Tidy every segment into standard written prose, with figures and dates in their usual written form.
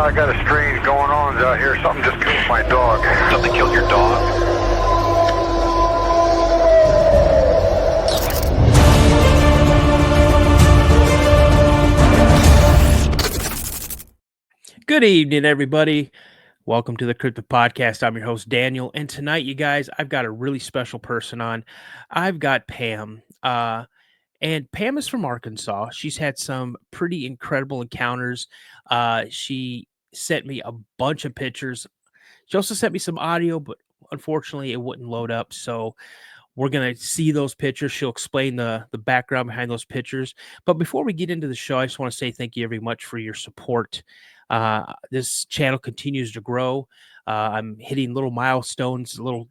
I got a strange going on out here. Something just killed my dog. Something killed your dog? Good evening, everybody. Welcome to the Cryptid Podcast. I'm your host, Daniel. And tonight, you guys, I've got a really special person on. I've got Pam. And Pam is from Arkansas. She's had some pretty incredible encounters. She sent me a bunch of pictures. She also sent me some audio, but unfortunately, it wouldn't load up. So we're going to see those pictures. She'll explain the background behind those pictures. But before we get into the show, I just want to say thank you very much for your support. This channel continues to grow. I'm hitting little milestones, little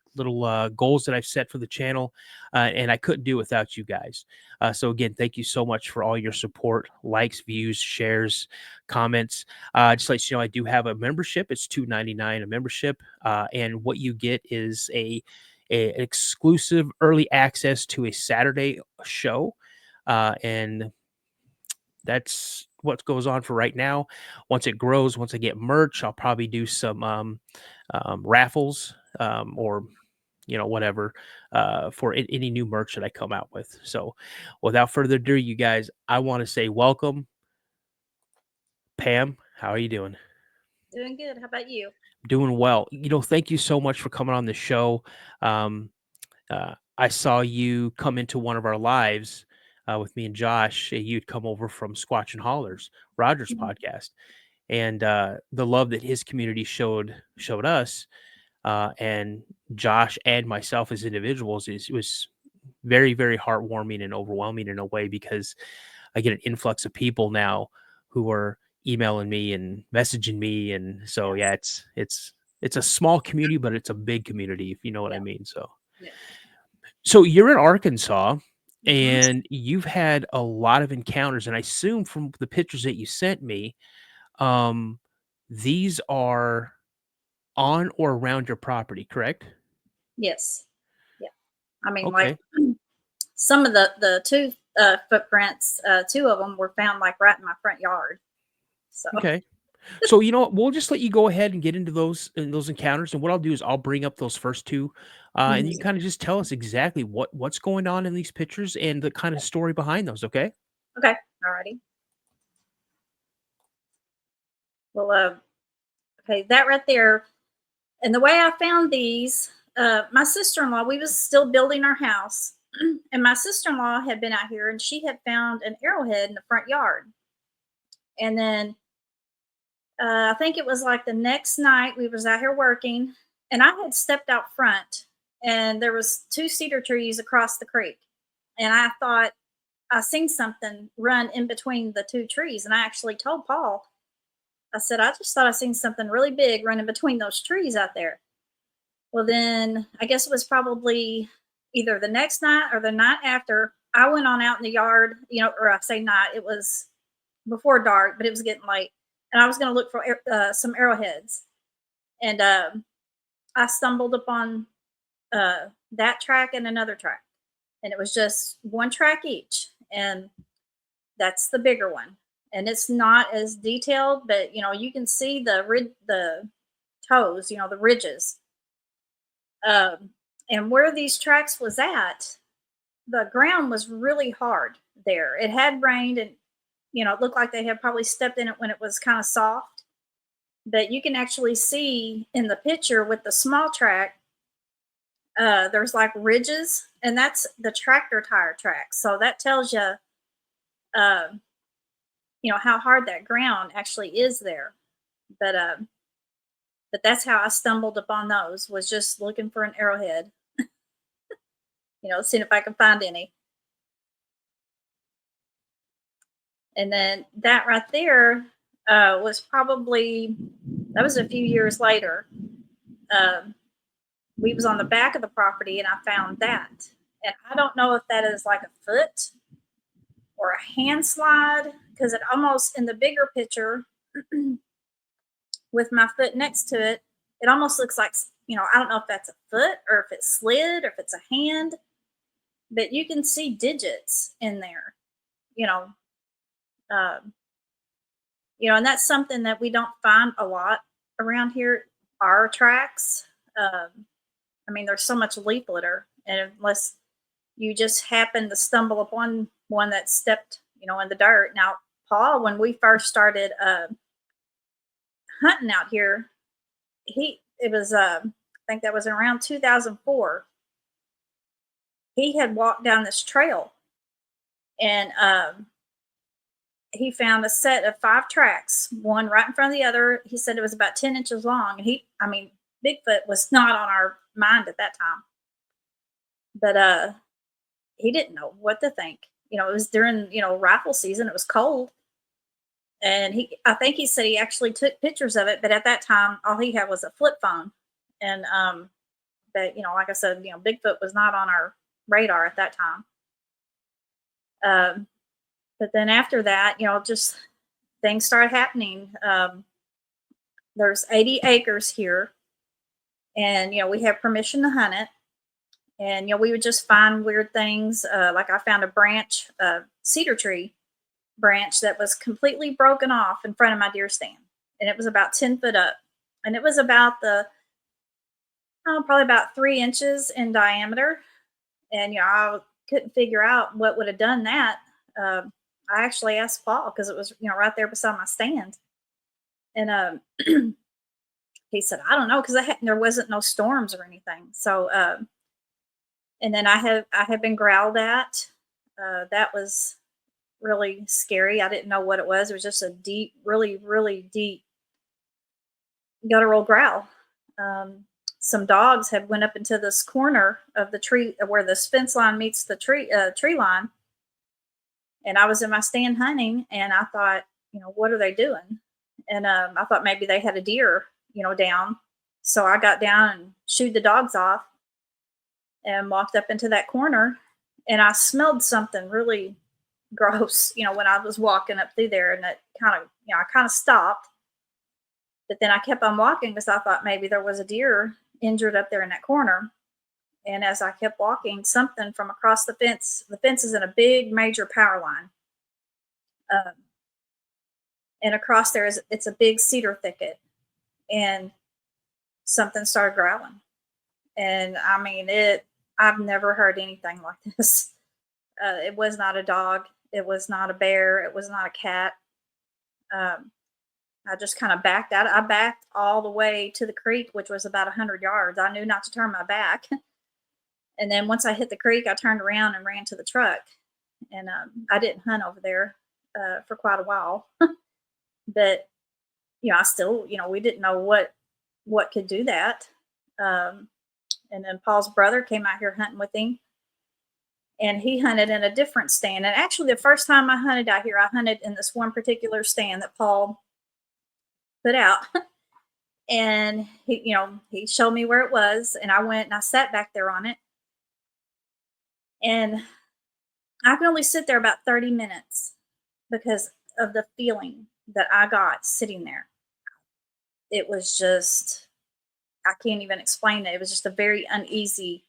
goals that I've set for the channel, and I couldn't do it without you guys. So again, thank you so much for all your support, likes, views, shares, comments. Just like you know, I do have a membership. It's $2.99 a membership, and what you get is an exclusive early access to a Saturday show, and that's what goes on for right now. Once it grows, once I get merch, I'll probably do some raffles or whatever for any new merch that I come out with. So without further ado, you guys, I want to say welcome. Pam, how are you doing? Doing good. How about you? Doing well. Thank you so much for coming on the show. I saw you come into one of our lives with me and Josh. You'd come over from Squatch and Hollers, Roger's podcast, and the love that his community showed us, and Josh and myself as individuals, was very, very heartwarming and overwhelming in a way, because I get an influx of people now who are emailing me and messaging me, and so yeah, it's a small community, but it's a big community, if you know what I mean. So you're in Arkansas. And you've had a lot of encounters, and I assume from the pictures that you sent me, these are on or around your property, correct? Yes. Yeah. I mean, Okay. like some of the two footprints, two of them were found like right in my front yard. So Okay. So you know what? We'll just let you go ahead and get into those encounters, and what I'll do is I'll bring up those first two, and you kind of just tell us exactly what's going on in these pictures and the kind of story behind those. Okay. Okay. Alrighty. Well, okay, that right there. And the way I found these, my sister-in-law, we was still building our house, and my sister-in-law had been out here, and she had found an arrowhead in the front yard. And then I think it was like the next night we was out here working, and I had stepped out front, and there was two cedar trees across the creek, and I thought I seen something run in between the two trees, and I actually told Paul, I said, I just thought I seen something really big running between those trees out there. Well, then I guess it was probably either the next night or the night after, I went on out in the yard, or I say night, it was before dark, but it was getting late. And I was going to look for some arrowheads. And I stumbled upon that track and another track. And it was just one track each. And that's the bigger one. And it's not as detailed, but, you can see the toes, the ridges. And where these tracks was at, the ground was really hard there. It had rained, and it looked like they had probably stepped in it when it was kind of soft. But you can actually see in the picture with the small track, there's like ridges, and that's the tractor tire track. So that tells you, how hard that ground actually is there. But that's how I stumbled upon those, was just looking for an arrowhead, seeing if I could find any. And then that right there was a few years later. We was on the back of the property, and I found that. And I don't know if that is like a foot or a hand slide, because it almost, in the bigger picture, with my foot next to it, it almost looks like, I don't know if that's a foot or if it's slid or if it's a hand, but you can see digits in there, And that's something that we don't find a lot around here. Are tracks. There's so much leaf litter, and unless you just happen to stumble upon one that stepped, in the dirt. Now, Paul, when we first started hunting out here, I think that was around 2004. He had walked down this trail, and he found a set of 5 tracks, one right in front of the other. He said it was about 10 inches long. And Bigfoot was not on our mind at that time. But he didn't know what to think. It was during, rifle season. It was cold. And I think he said he actually took pictures of it, but at that time, all he had was a flip phone. And but like I said, Bigfoot was not on our radar at that time. But then after that, just things started happening. There's 80 acres here, and we have permission to hunt it. And we would just find weird things. Like I found a branch, cedar tree branch that was completely broken off in front of my deer stand, and it was about 10 foot up, and it was about probably about 3 inches in diameter. And I couldn't figure out what would have done that. I actually asked Paul because it was right there beside my stand, and he said I don't know because there wasn't no storms or anything. So and then I had been growled at. That was really scary. I didn't know what it was. It was just a deep, really, really deep guttural growl. Some dogs had went up into this corner of the tree where the fence line meets the tree line. And I was in my stand hunting, and I thought, what are they doing? And I thought maybe they had a deer, down. So I got down and shooed the dogs off and walked up into that corner, and I smelled something really gross, when I was walking up through there, and it I kind of stopped. But then I kept on walking because I thought maybe there was a deer injured up there in that corner. And as I kept walking, something from across the fence is in a big major power line. And across there it's a big cedar thicket. And something started growling. And I've never heard anything like this. It was not a dog. It was not a bear. It was not a cat. I just kind of backed out. I backed all the way to the creek, which was about 100 yards. I knew not to turn my back. And then once I hit the creek, I turned around and ran to the truck. And I didn't hunt over there for quite a while. But, I still, we didn't know what could do that. And then Paul's brother came out here hunting with him. And he hunted in a different stand. And actually, the first time I hunted out here, I hunted in this one particular stand that Paul put out. And he showed me where it was, and I went and I sat back there on it. And I could only sit there about 30 minutes because of the feeling that I got sitting there. It was just, I can't even explain it. It was just a very uneasy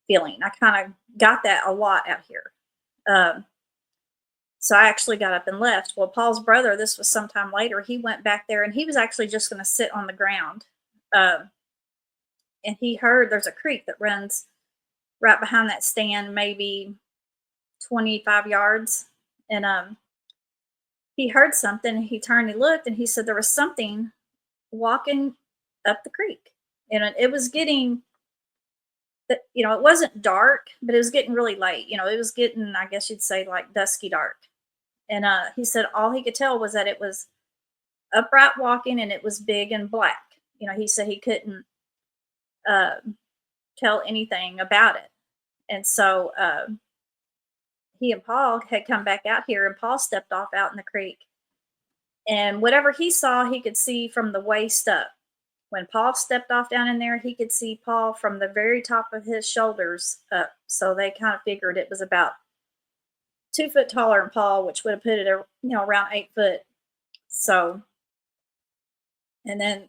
feeling. I kind of got that a lot out here. So I actually got up and left. Well, Paul's brother, this was sometime later, he went back there, and he was actually just going to sit on the ground. And he heard there's a creek that runs right behind that stand, maybe 25 yards. And he heard something, and he turned and looked, and he said there was something walking up the creek. And it was getting, it wasn't dark, but it was getting really late. It was getting, I guess you'd say, like dusky dark. And he said all he could tell was that it was upright walking, and it was big and black. He said he couldn't tell anything about it. And so he and Paul had come back out here, and Paul stepped off out in the creek. And whatever he saw, he could see from the waist up. When Paul stepped off down in there, he could see Paul from the very top of his shoulders up. So they kind of figured it was about 2 foot taller than Paul, which would have put it, around 8 foot. So, and then,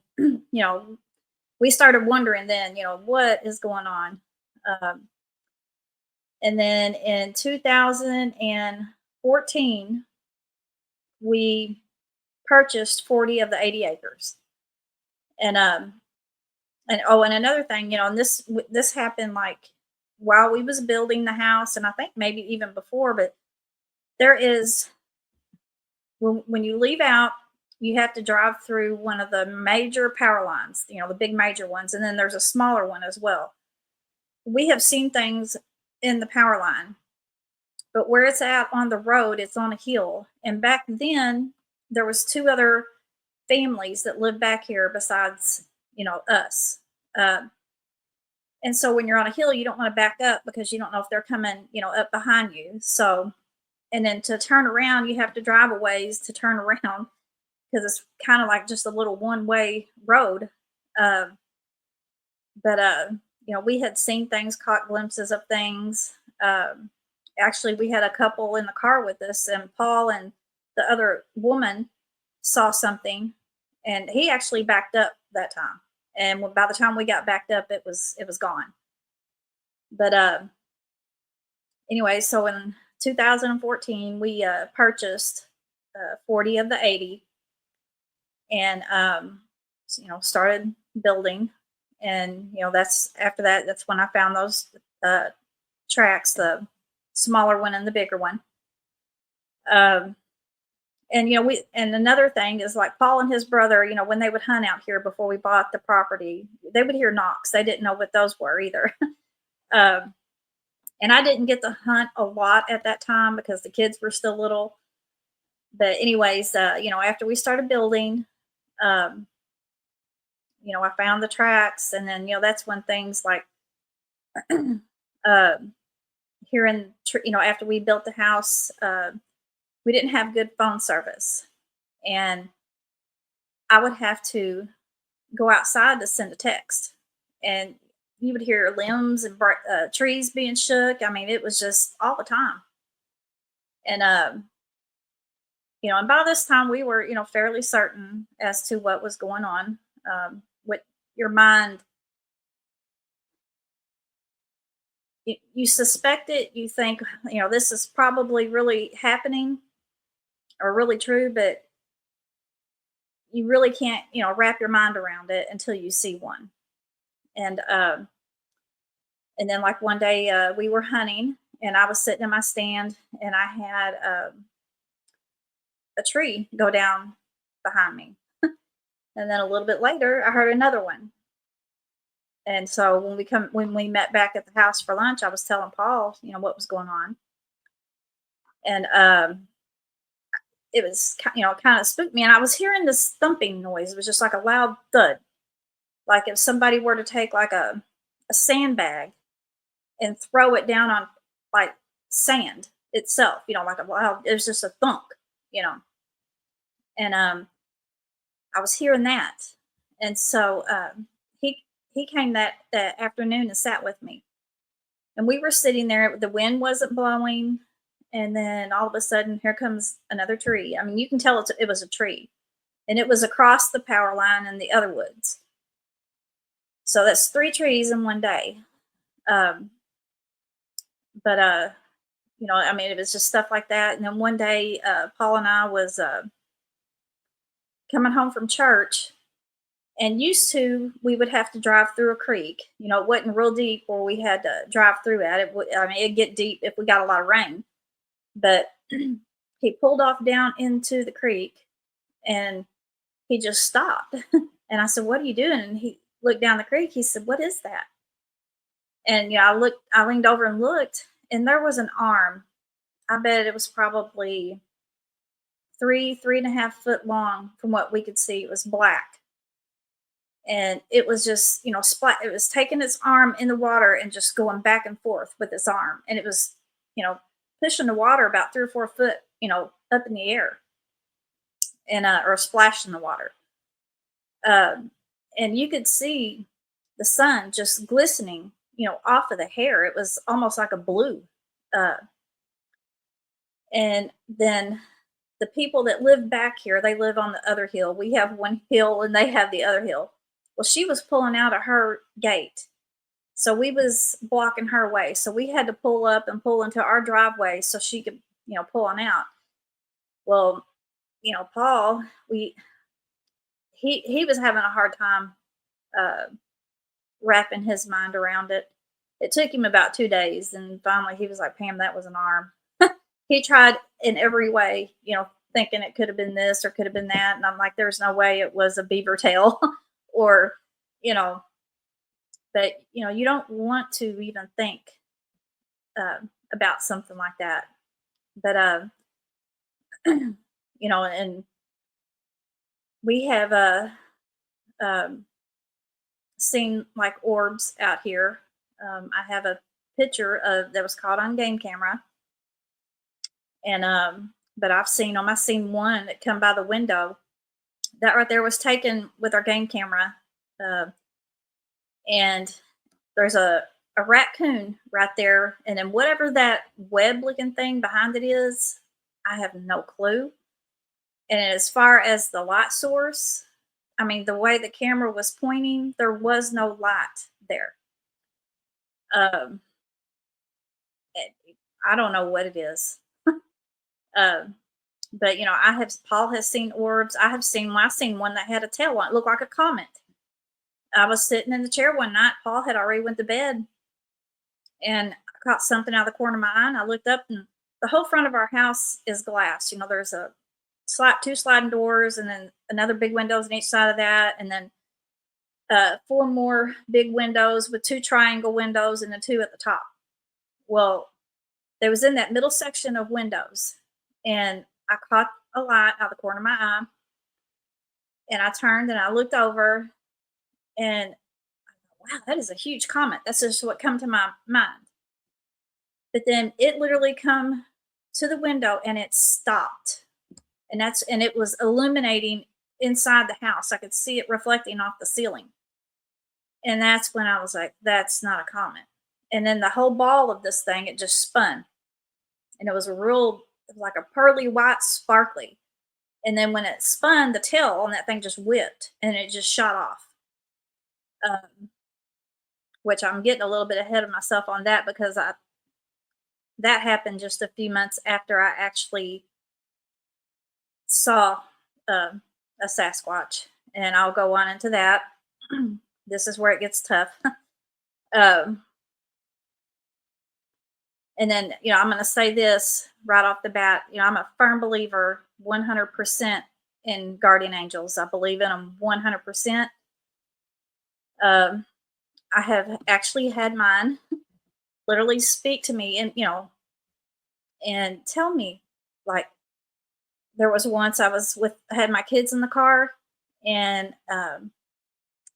we started wondering then, what is going on? And then in 2014, we purchased 40 of the 80 acres. And another thing, and this happened like while we was building the house, and I think maybe even before, but there is, when you leave out, you have to drive through one of the major power lines, the big major ones, and then there's a smaller one as well. We have seen things in the power line, but where it's at on the road, it's on a hill. And back then, there was 2 other families that lived back here besides, us. And so when you're on a hill, you don't want to back up because you don't know if they're coming, up behind you. So, and then to turn around, you have to drive a ways to turn around because it's kind of like just a little one-way road. But we had seen things, caught glimpses of things. Actually, we had a couple in the car with us, and Paul and the other woman saw something, and he actually backed up that time. And by the time we got backed up, it was gone. But anyway, so in 2014, we purchased 40 of the 80, and started building. And that's after that. That's when I found those tracks, the smaller one and the bigger one. And and another thing is, like, Paul and his brother, when they would hunt out here before we bought the property, they would hear knocks. They didn't know what those were either. And I didn't get to hunt a lot at that time because the kids were still little. But anyways, after we started building, I found the tracks, and then that's when things like here after we built the house, we didn't have good phone service, and I would have to go outside to send a text, and you would hear limbs and trees being shook. I mean, it was just all the time. And and by this time we were fairly certain as to what was going on. With your mind, you suspect it. You think this is probably really happening or really true, but you really can't wrap your mind around it until you see one. And then, like, one day we were hunting, and I was sitting in my stand, and I had a tree go down behind me. And then a little bit later, I heard another one. And so when we met back at the house for lunch, I was telling Paul, what was going on. And it was, kind of spooked me. And I was hearing this thumping noise. It was just like a loud thud, like if somebody were to take like a sandbag and throw it down on like sand itself, like a loud. It was just a thunk, And I was hearing that, and so he came that afternoon and sat with me, and we were sitting there. The wind wasn't blowing, and then all of a sudden, here comes another tree. I mean, you can tell it was a tree, and it was across the power line and the other woods. So that's 3 trees in one day. But I mean, it was just stuff like that. And then one day, Paul and I was coming home from church, and used to, we would have to drive through a creek. It wasn't real deep where we had to drive through at it. It'd get deep if we got a lot of rain. But he pulled off down into the creek, and he just stopped. And I said, "What are you doing?" And he looked down the creek. He said, "What is that?" And I leaned over and looked, and there was an arm. I bet it was probably 3.5 foot long from what we could see. It was black. And it was just, it was taking its arm in the water and just going back and forth with its arm. And it was, pushing the water about 3 or 4 foot, up in the air, and or splashing the water. And you could see the sun just glistening, off of the hair. It was almost like a blue. And then the people that live back here, they live on the other hill. We have one hill and they have the other hill. Well, she was pulling out of her gate. So we was blocking her way. So we had to pull up and pull into our driveway so she could, pull on out. Well, Paul, he was having a hard time uh, wrapping his mind around it. It took him about 2 days, and finally he was like, "Pam, that was an arm." He tried in every way, thinking it could have been this or could have been that, and I'm like, "There's no way it was a beaver tail," or you know. But you don't want to even think uh, about something like that. But and we have um, seen like orbs out here. I have a picture of that was caught on game camera, and but I've seen one that come by the window. That right there was taken with our game camera, uh, and there's a raccoon right there, and then whatever that web looking thing behind it is, I have no clue. And as far as the light source, I mean, the way the camera was pointing, there was no light there. Um, I don't know what it is. Um, but Paul has seen orbs. I've seen one that had a tail on it, looked like a comet. I was sitting in the chair one night. Paul had already went to bed, and I caught something out of the corner of my eye. And I looked up, and the whole front of our house is glass. There's a two sliding doors, and then another big windows on each side of that, and then four more big windows with two triangle windows and then two at the top. Well, they was in that middle section of windows, and I caught a light out of the corner of my eye, and I turned and I looked over, and wow, that is a huge comet. That's just what come to my mind. But then it literally come to the window and it stopped, and it was illuminating inside the house. I could see it reflecting off the ceiling, and that's when I was like, "That's not a comet." And then the whole ball of this thing, it just spun, and it was like a pearly white, sparkly. And then when it spun, the tail on that thing just whipped, and it just shot off. Um, which I'm getting a little bit ahead of myself on that because that happened just a few months after I actually saw um a Sasquatch, and I'll go on into that. This is where it gets tough. um, and then, I'm going to say this right off the bat. I'm a firm believer 100% in guardian angels. I believe in them 100%. Um, I have actually had mine literally speak to me and tell me, like, there was once I had my kids in the car, and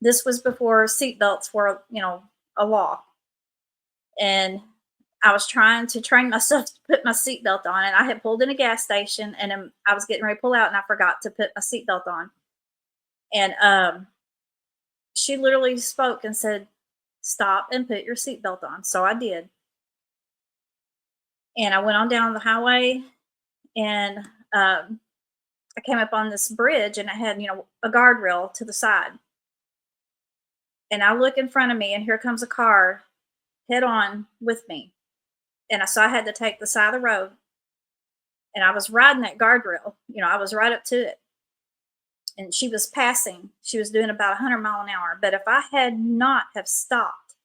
this was before seatbelts were, a law. And I was trying to train myself to put my seatbelt on, and I had pulled in a gas station, and I was getting ready to pull out, and I forgot to put my seatbelt on. And she literally spoke and said, "Stop and put your seatbelt on." So I did, and I went on down the highway, and I came up on this bridge, and it had a guardrail to the side, and I look in front of me, and here comes a car head on with me. And so I had to take the side of the road, and I was riding that guardrail. I was right up to it, and she was passing. She was doing about 100 mile an hour. But if I had not have stopped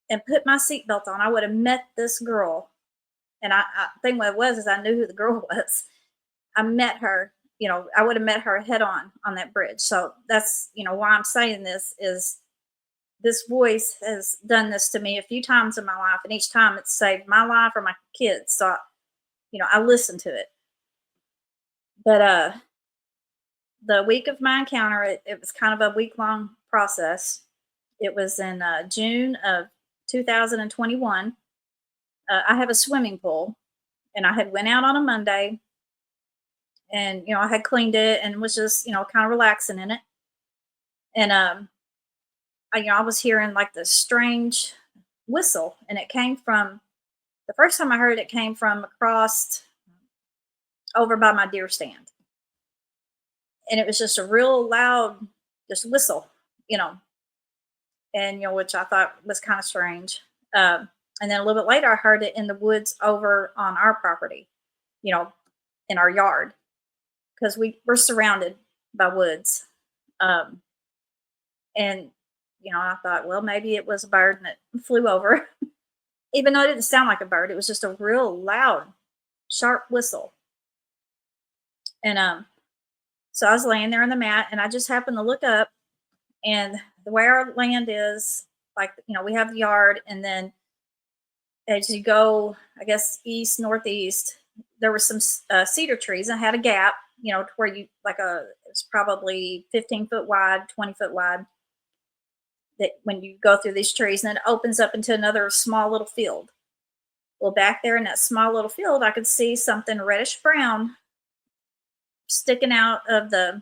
and put my seatbelt on, I would have met this girl. And I think what it was is I knew who the girl was. I met her. I would have met her head on that bridge. So that's why I'm saying this is this voice has done this to me a few times in my life, and each time it's saved my life or my kids. So, I listen to it. But the week of my encounter, it was kind of a week long process. It was in June of 2021. I have a swimming pool, and I had went out on a Monday, and I had cleaned it and was just kind of relaxing in it, and I was hearing like this strange whistle, and it came from the first time I heard it came from across over by my deer stand. And it was just a real loud, just whistle, you know, and, which I thought was kind of strange. And then a little bit later, I heard it in the woods over on our property, you know, in our yard. because we were surrounded by woods. Um, and, I thought, well, maybe it was a bird and it flew over, even though it didn't sound like a bird. It was just a real loud, sharp whistle. And so I was laying there on the mat, and I just happened to look up, and the way our land is, like, we have the yard, and then as you go, I guess, east, northeast, there were some cedar trees and had a gap, to where it's probably 15-foot wide, 20-foot wide, that when you go through these trees, and then it opens up into another small little field. Well, back there in that small little field, I could see something reddish brown sticking out of the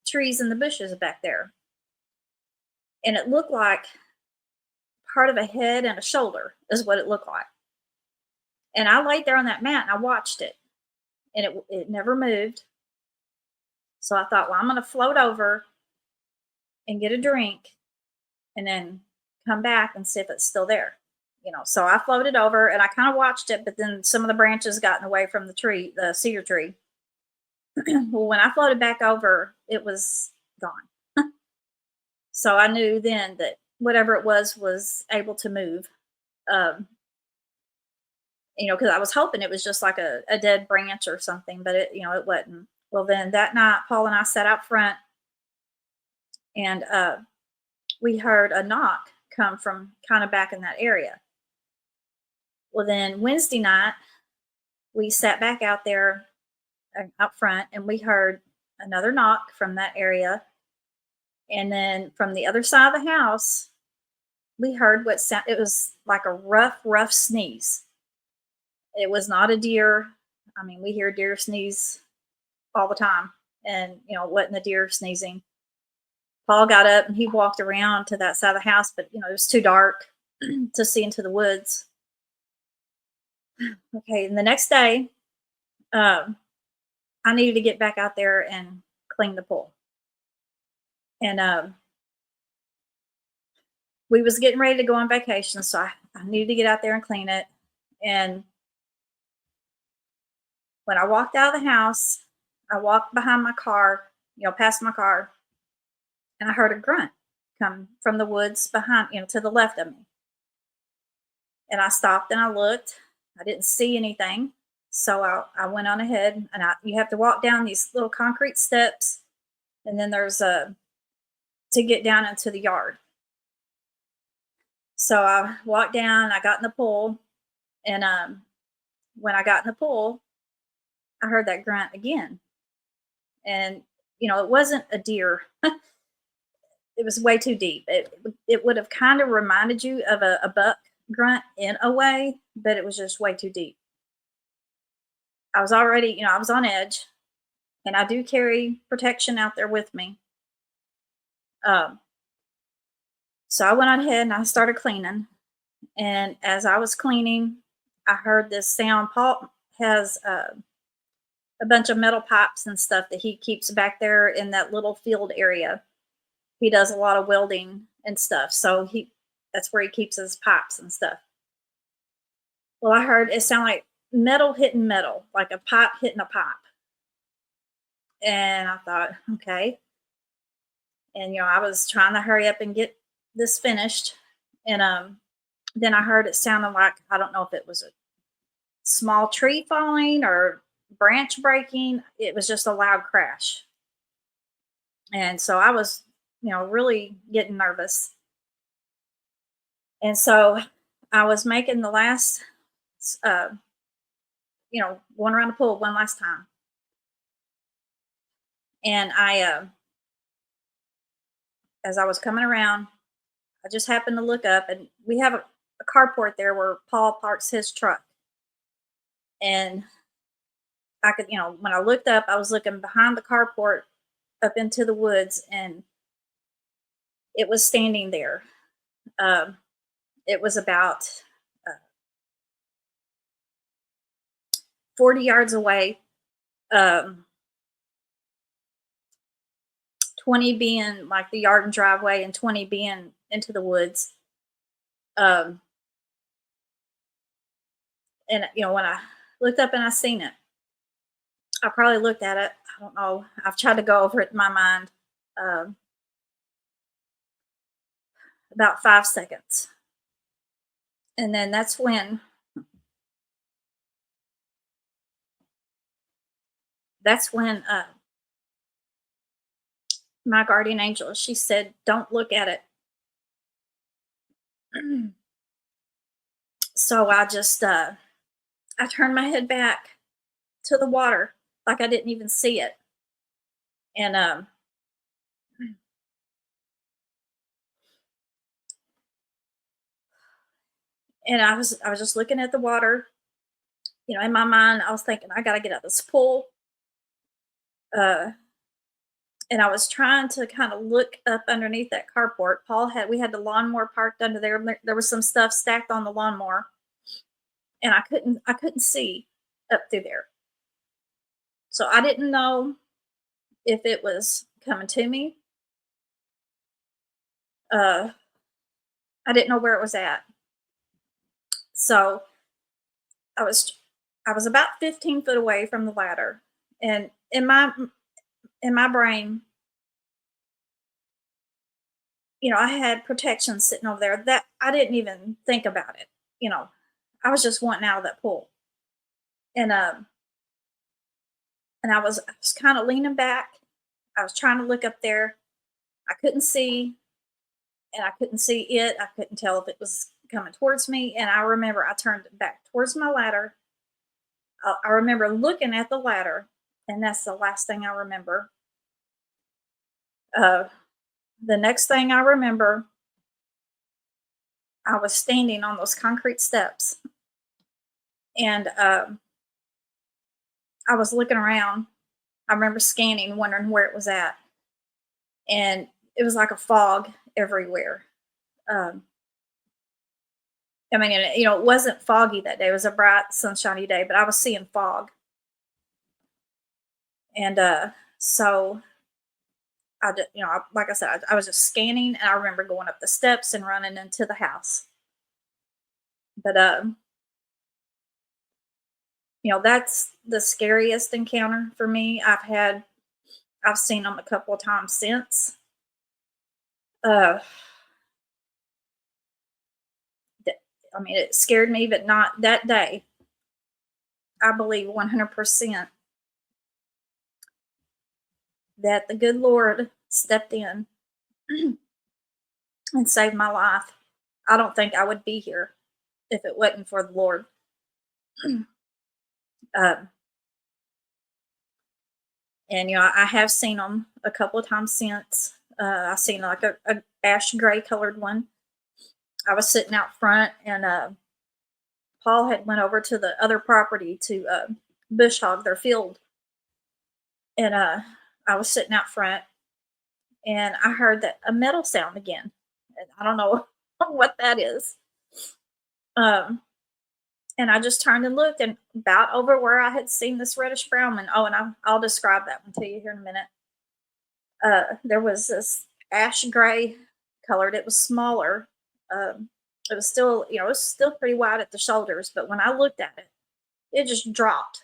trees and the bushes back there. And it looked like part of a head and a shoulder is what it looked like. And I laid there on that mat and I watched it, and it never moved. So I thought, well, I'm going to float over and get a drink and then come back and see if it's still there. So I floated over and I kind of watched it, but then some of the branches got in the way from the cedar tree. Well, when I floated back over, it was gone. So I knew then that whatever it was able to move. Because I was hoping it was just like a dead branch or something, but it wasn't. Well, then that night, Paul and I sat out front, and we heard a knock come from kind of back in that area. Well, then Wednesday night, we sat back out there up front, and we heard another knock from that area. And then from the other side of the house, we heard what sound. It was like a rough sneeze. It was not a deer. I mean, we hear deer sneeze all the time, and it wasn't the deer sneezing. Paul got up and he walked around to that side of the house, but it was too dark to see into the woods. Okay, and the next day, I needed to get back out there and clean the pool. And we was getting ready to go on vacation, so I needed to get out there and clean it. And when I walked out of the house, I walked behind my car, past my car, and I heard a grunt come from the woods behind, to the left of me. And I stopped and I looked. I didn't see anything. So I went on ahead, and you have to walk down these little concrete steps, and then there's to get down into the yard. So I walked down, I got in the pool, and when I got in the pool, I heard that grunt again. And, it wasn't a deer. It was way too deep. It would have kind of reminded you of a buck grunt in a way, but it was just way too deep. I was already, I was on edge, and I do carry protection out there with me. So I went on ahead and I started cleaning. And as I was cleaning, I heard this sound. Paul has a bunch of metal pipes and stuff that he keeps back there in that little field area. He does a lot of welding and stuff. So that's where he keeps his pipes and stuff. Well, I heard it sound like metal hitting metal, like a pipe hitting a pipe. And I thought, okay. And, I was trying to hurry up and get this finished. And then I heard it sounded like, I don't know if it was a small tree falling or branch breaking. It was just a loud crash. And so I was, really getting nervous. And so I was making the last, going around the pool one last time. And as I was coming around, I just happened to look up, and we have a carport there where Paul parks his truck. And I could, when I looked up, I was looking behind the carport up into the woods, and it was standing there. It was about 40 yards away, 20 being like the yard and driveway, and 20 being into the woods. And when I looked up and I seen it, I probably looked at it. I don't know. I've tried to go over it in my mind about 5 seconds. And then that's when my guardian angel, she said, "Don't look at it." So I turned my head back to the water like I didn't even see it. And I was just looking at the water. In my mind, I was thinking, I gotta get out of this pool. Uh and I was trying to kind of look up underneath that carport. We had the lawnmower parked under there. There was some stuff stacked on the lawnmower, and I couldn't see up through there. So I didn't know if it was coming to me. Uh, I didn't know where it was at. So I was I was about 15 foot away from the ladder, and in my brain, I had protection sitting over there that I didn't even think about it. You know, I was just wanting out of that pool, and I was kind of leaning back. I was trying to look up there. I couldn't see, and I couldn't see it. I couldn't tell if it was coming towards me. And I remember I turned back towards my ladder. I remember looking at the ladder, and that's the last thing I remember. Uh, the next thing I remember, I was standing on those concrete steps, and I was looking around. I remember scanning, wondering where it was at, and it was like a fog everywhere. Um, I mean, it wasn't foggy that day. It was a bright, sunshiny day, but I was seeing fog, and so I just, like I said, I was just scanning, and I remember going up the steps and running into the house. But that's the scariest encounter for me. I've seen them a couple of times since. Uh, I mean, it scared me, but not that day. I believe 100% that the good Lord stepped in and saved my life. I don't think I would be here if it wasn't for the Lord. um, and I have seen them a couple of times since. I've seen like a ash gray colored one. I was sitting out front, and Paul had went over to the other property to bush hog their field, and I was sitting out front, and I heard that a metal sound again. And I don't know what that is. Um, and I just turned and looked, and about over where I had seen this reddish brown one. Oh, and I'll describe that one to you here in a minute. There was this ash gray colored. It was smaller. It was still, it was still pretty wide at the shoulders, but when I looked at it, it just dropped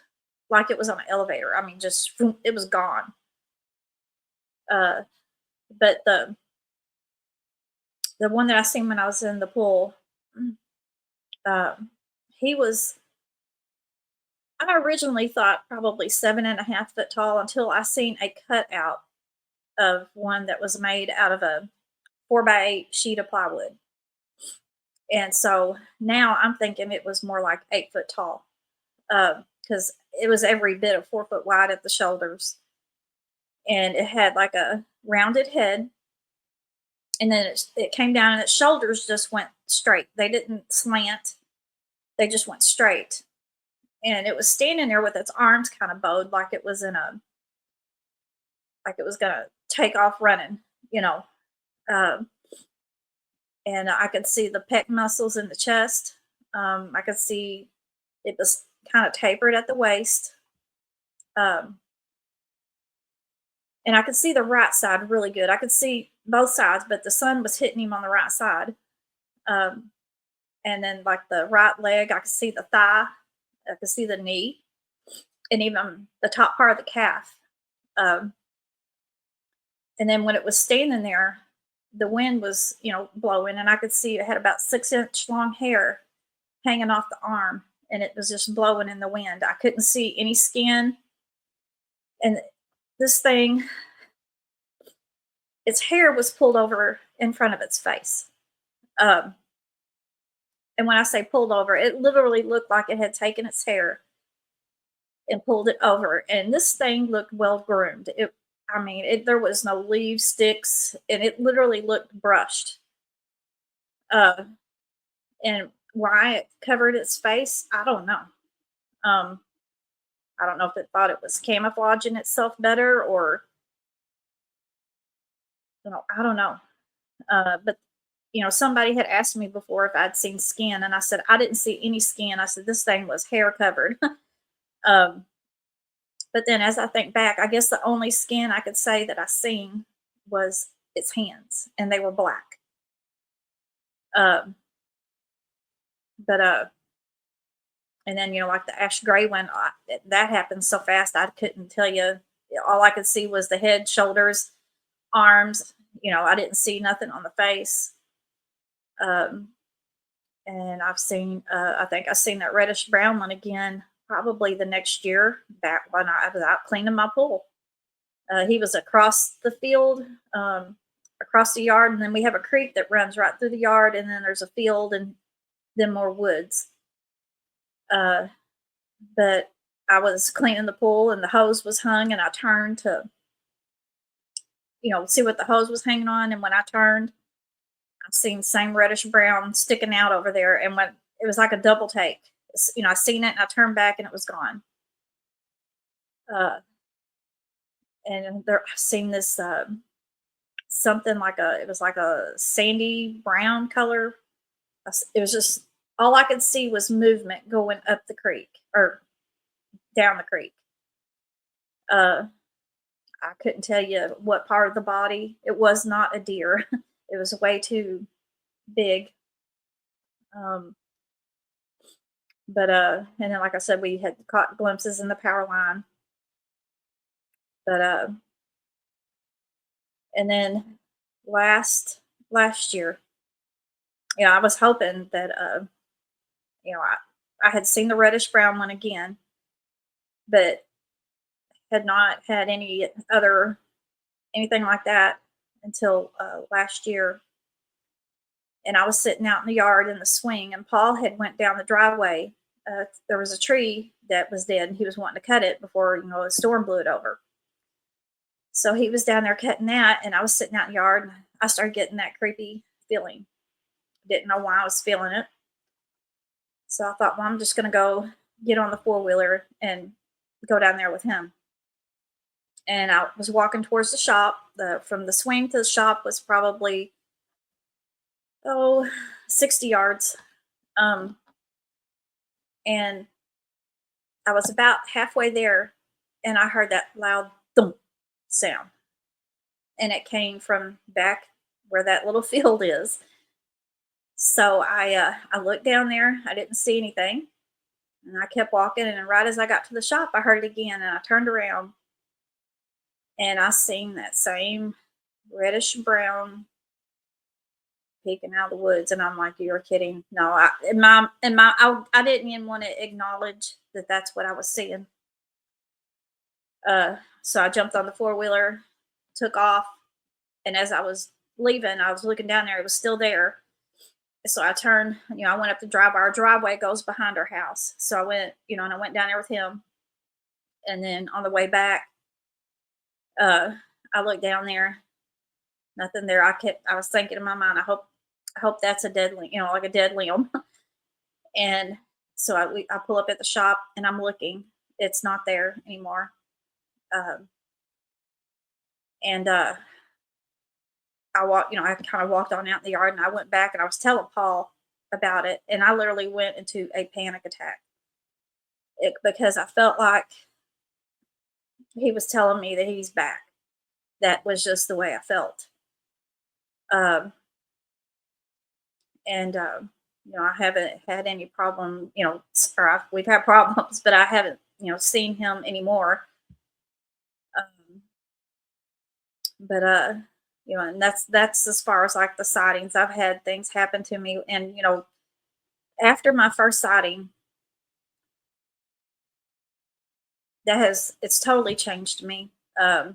like it was on an elevator. I mean, just it was gone. But the one that I seen when I was in the pool, he was. I originally thought probably 7.5 foot tall until I seen a cutout of one that was made out of a 4x8 sheet of plywood. And so now I'm thinking it was more like 8 foot tall, because it was every bit of 4 foot wide at the shoulders, and it had like a rounded head, and then it came down, and its shoulders just went straight. They didn't slant; they just went straight. And it was standing there with its arms kind of bowed, like it was like it was gonna take off running, you know. Um, and I could see the pec muscles in the chest. I could see it was kind of tapered at the waist. Um, and I could see the right side really good. I could see both sides, but the sun was hitting him on the right side. Um, and then, like the right leg, I could see the thigh, I could see the knee. and even the top part of the calf. Um, and then when it was standing there, the wind was, blowing, and I could see it had about 6-inch long hair hanging off the arm, and it was just blowing in the wind. I couldn't see any skin, and this thing, its hair was pulled over in front of its face. Um, and when I say pulled over, it literally looked like it had taken its hair and pulled it over. And this thing looked well groomed. There was no leaves, sticks, and it literally looked brushed. Uh, and why it covered its face, I don't know. Um, I don't know if it thought it was camouflaging itself better, or I don't know. But somebody had asked me before if I'd seen skin, and I said I didn't see any skin. I said this thing was hair covered. um, but then, as I think back, I guess the only skin I could say that I seen was its hands, and they were black. Um, but and then like the ash gray one, that happened so fast I couldn't tell you. All I could see was the head, shoulders, arms. I didn't see nothing on the face. Um, and I think I've seen that reddish brown one again, probably the next year, back when I was out cleaning my pool. He was across the field, across the yard, and then we have a creek that runs right through the yard, and then there's a field and then more woods. But I was cleaning the pool, and the hose was hung, and I turned to, see what the hose was hanging on, and when I turned, I seen same reddish brown sticking out over there, and when it was like a double take. I seen it, and I turned back, and it was gone. And there, I seen this something it was like a sandy brown color. It was just, all I could see was movement going up the creek or down the creek. I couldn't tell you what part of the body. It was not a deer. It was way too big. But and then, like I said, we had caught glimpses in the power line. But and then last year, I was hoping that I had seen the reddish brown one again, but had not had anything like that until last year. And I was sitting out in the yard in the swing, and Paul had went down the driveway. There was a tree that was dead, and he was wanting to cut it before a storm blew it over. So he was down there cutting that, and I was sitting out in the yard, and I started getting that creepy feeling. Didn't know why I was feeling it. So I thought, well, I'm just going to go get on the four-wheeler and go down there with him. And I was walking towards the shop. From the swing to the shop was probably 60 yards. And I was about halfway there, and I heard that loud thump sound. And it came from back where that little field is. So I looked down there. I didn't see anything. And I kept walking, and right as I got to the shop, I heard it again, and I turned around, and I seen that same reddish brown peeking out of the woods, and I'm like, "You're kidding!" No, I didn't even want to acknowledge that that's what I was seeing. So I jumped on the four-wheeler, took off, and as I was leaving, I was looking down there; it was still there. So I turned, I went up the driveway. Our driveway goes behind our house, so I went, and I went down there with him, and then on the way back, I looked down there, nothing there. I was thinking in my mind, I hope that's a dead limb, like a dead limb. And so I pull up at the shop, and I'm looking. It's not there anymore. And I walked, I kind of walked on out in the yard, and I went back, and I was telling Paul about it, and I literally went into a panic attack because I felt like he was telling me that he's back. That was just the way I felt. And I haven't had any problem, we've had problems, but I haven't seen him anymore. Um, but and that's as far as like the sightings. I've had things happen to me, and after my first sighting, it's totally changed me. I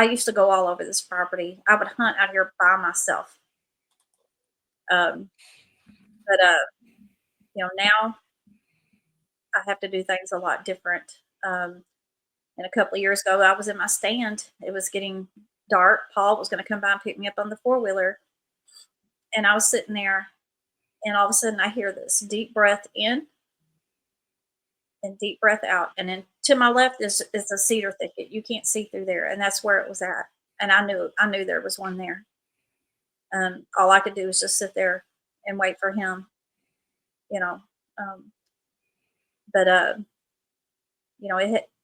used to go all over this property. I would hunt out here by myself. Um, but now I have to do things a lot different. And a couple of years ago, I was in my stand. It was getting dark. Paul was going to come by and pick me up on the 4-wheeler, and I was sitting there, and all of a sudden, I hear this deep breath in and deep breath out, and then to my left is a cedar thicket. You can't see through there, and that's where it was at. And I knew there was one there. All I could do was just sit there and wait for him, you know. Um, but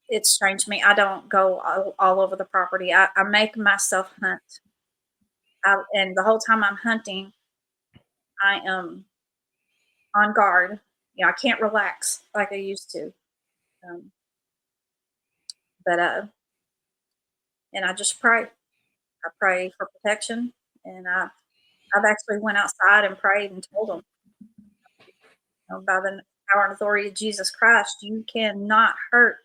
it's changed me. I don't go all over the property. I make myself hunt. And the whole time I'm hunting, I am on guard. I can't relax like I used to. Um, but and I just pray. I pray for protection, and I've actually went outside and prayed and told them, by the power and authority of Jesus Christ, you cannot hurt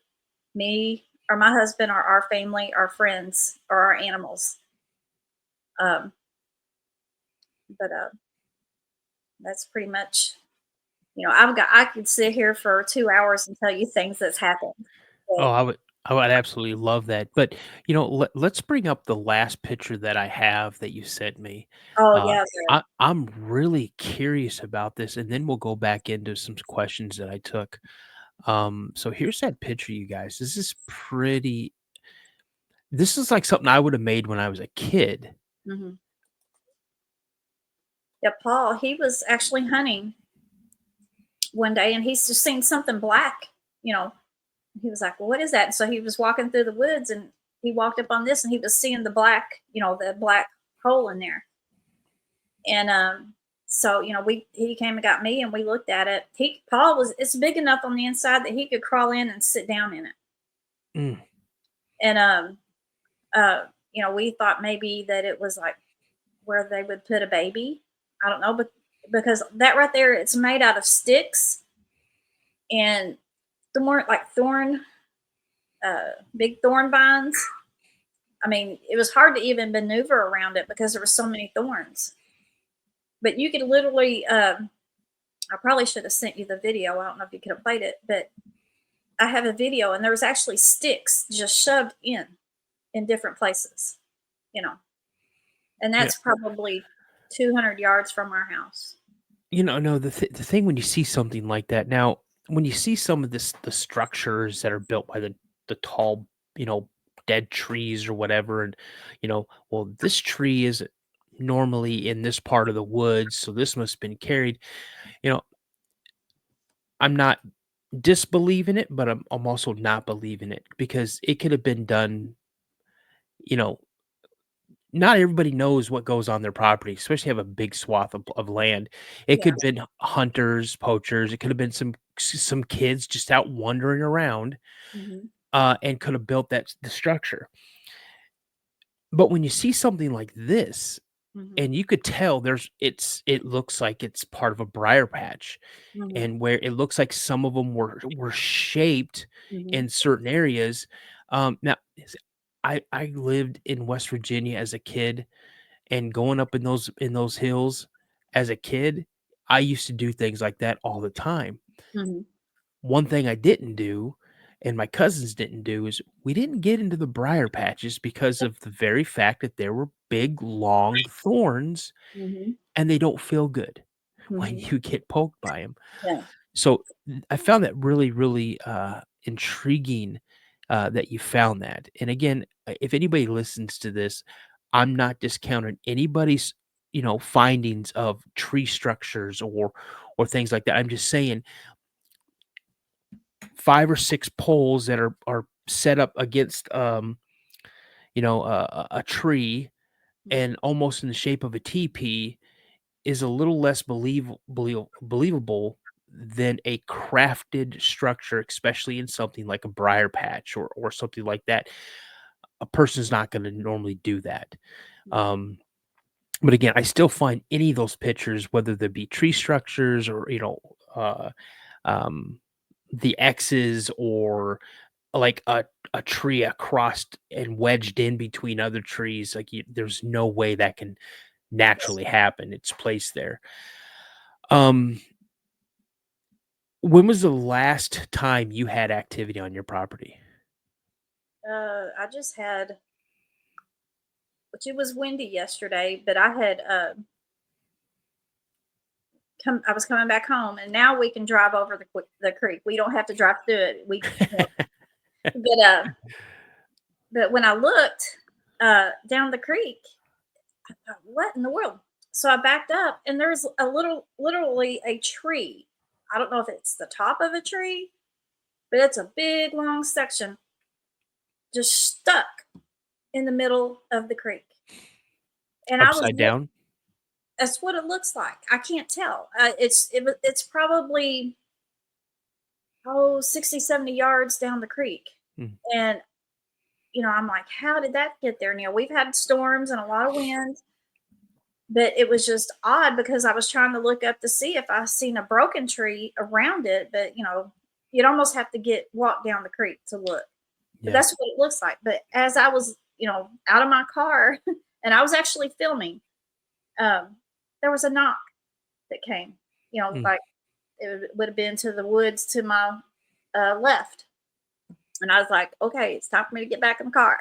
me or my husband or our family, our friends, or our animals. Um, but that's pretty much, I could sit here for 2 hours and tell you things that's happened. Oh, So, I would absolutely love that. But let's bring up the last picture that I have that you sent me. oh Uh, yeah, I'm really curious about this, and then we'll go back into some questions that I took. So here's that picture, you guys. This is pretty. This is like something I would have made when I was a kid. hmm yeah. Paul, he was actually hunting one day, and he's just seen something black. You know, he was like, "Well, what is that?" And so he was walking through the woods, and he walked up on this, and he was seeing the black hole in there. And so he came and got me, and we looked at it. Paul was it's big enough on the inside that he could crawl in and sit down in it. Mm, And we thought maybe that it was like where they would put a baby. I don't know, but because that right there, it's made out of sticks and big thorn vines. I mean, it was hard to even maneuver around it because there were so many thorns. But you could literally, I probably should have sent you the video. I don't know if you could have played it, but I have a video, and there was actually sticks just shoved in different places, and yeah. that's probably 200 yards from our house. No, the thing when you see something like that, now when you see some of the structures that are built by the tall, dead trees or whatever, and well, this tree is normally in this part of the woods, so this must have been carried. You know, I'm not disbelieving it, but I'm also not believing it because it could have been done. You know, not everybody knows what goes on their property, especially have a big swath of land. It Yeah. could have been hunters, poachers. It could have been some kids just out wandering around, hmm and could have built the structure. But when you see something like this, hmm and you could tell it looks like it's part of a briar patch, hmm and where it looks like some of them were shaped hmm in certain areas. Now, I lived in West Virginia as a kid, and going up in those hills as a kid, I used to do things like that all the time. hmm One thing I didn't do, and my cousins didn't do, is we didn't get into the briar patches because of the very fact that there were big, long thorns, hmm and they don't feel good when hmm you get poked by them. Yeah. So I found that really, really intriguing, that you found that. And again, if anybody listens to this, I'm not discounting anybody's findings of tree structures or things like that. I'm just saying 5 or 6 poles that are set up against a tree Mhm. and almost in the shape of a teepee is a little less believable than a crafted structure, especially in something like a briar patch or something like that. A person's not going to normally do that. Um, but again, I still find any of those pictures, whether they be tree structures or um, the X's or like a tree across and wedged in between other trees, like there's no way that can naturally happen. It's placed there. Um, when was the last time you had activity on your property? I just had, which it was windy yesterday, but I had I was coming back home, and now we can drive over the creek. We don't have to drive through it. But when I looked down the creek, I thought, what in the world? So I backed up, and there's literally a tree. I don't know if it's the top of a tree, but it's a big long section just stuck in the middle of the creek. And Upside down? that's what it looks like. I can't tell. It's probably 60, 70 yards down the creek. Mm. And I'm like, how did that get there? We've had storms and a lot of wind, but it was just odd because I was trying to look up to see if I seen a broken tree around it, but you'd almost have to walk down the creek to look. But that's what it looks like. But as I was, out of my car and I was actually filming, there was a knock that came, like it would have been to the woods to my left. And I was like, okay, it's time for me to get back in the car.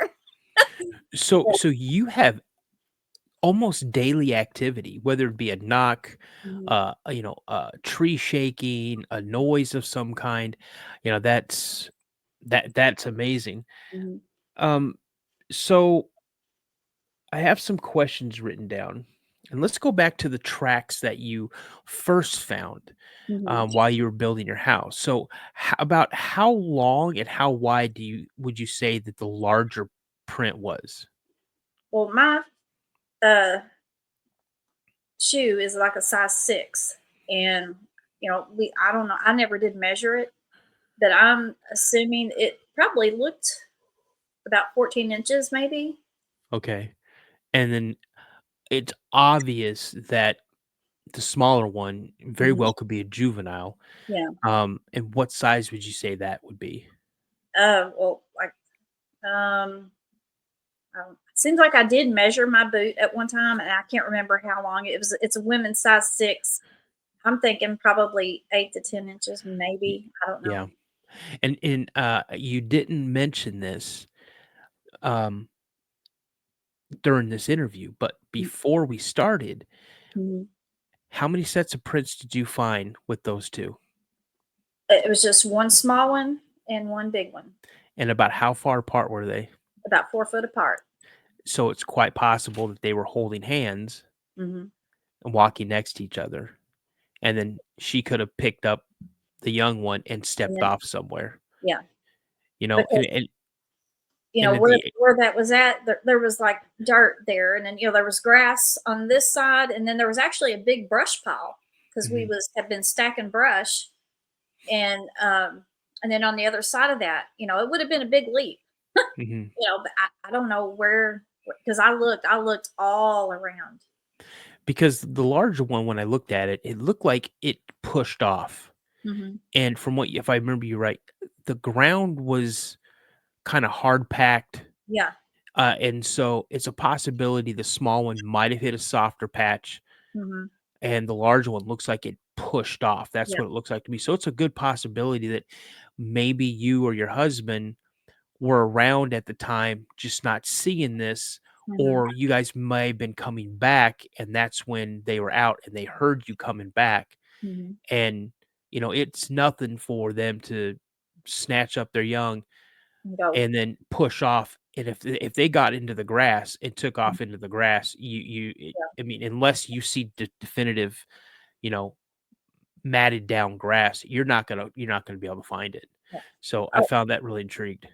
So you have almost daily activity, whether it be a knock, tree shaking, a noise of some kind. That's amazing. Mhm. So I have some questions written down, and let's go back to the tracks that you first found Mhm. while you were building your house. So, about how long and how wide would you say that the larger print was? Well, my uh, shoe is like a size 6, and I don't know. I never did measure it, but I'm assuming it probably looked about 14 inches, maybe. Okay, and then it's obvious that the smaller one very Mhm. well could be a juvenile. Yeah. And what size would you say that would be? Well, like seems like I did measure my boot at one time, and I can't remember how long it was. It's a women's size 6. I'm thinking probably 8 to 10 inches, Y- maybe. I don't Yeah, know. and you didn't mention this um, during this interview, but before we started, Mhm. how many sets of prints did you find with those two? It was just one small one and one big one, And about how far apart were they? about 4 foot apart. So it's quite possible that they were holding hands Hmm. and walking next to each other. And then she could have picked up the young one and And stepped then, off somewhere, yeah, you know, because and then where that was at, there was like dirt there, and then there was grass on this side, and then there was actually a big brush pile because we Mhm, had been stacking brush, and then on the other side of that, it would have been a big leap, mhm. but I don't know where because I looked all around. Because the larger one, when I looked at it, it looked like it pushed off. Hmm. And from if I remember you right, the ground was kind of hard packed. Yeah. And so it's a possibility the small one might have hit a softer patch Hmm. and the larger one looks like it pushed off. That's Yeah. what it looks like to me. So it's a good possibility that maybe you or your husband were around at the time, just not seeing this, Hmm. or you guys may have been coming back, and that's when they were out and they heard you coming back. Hmm. And it's nothing for them to snatch up their young Go. and then push off. And if they got into the grass and took off into the grass, I mean, unless you see definitive, you know, matted down grass, you're not gonna be able to find it. Yeah. So I Oh, found that really intrigued.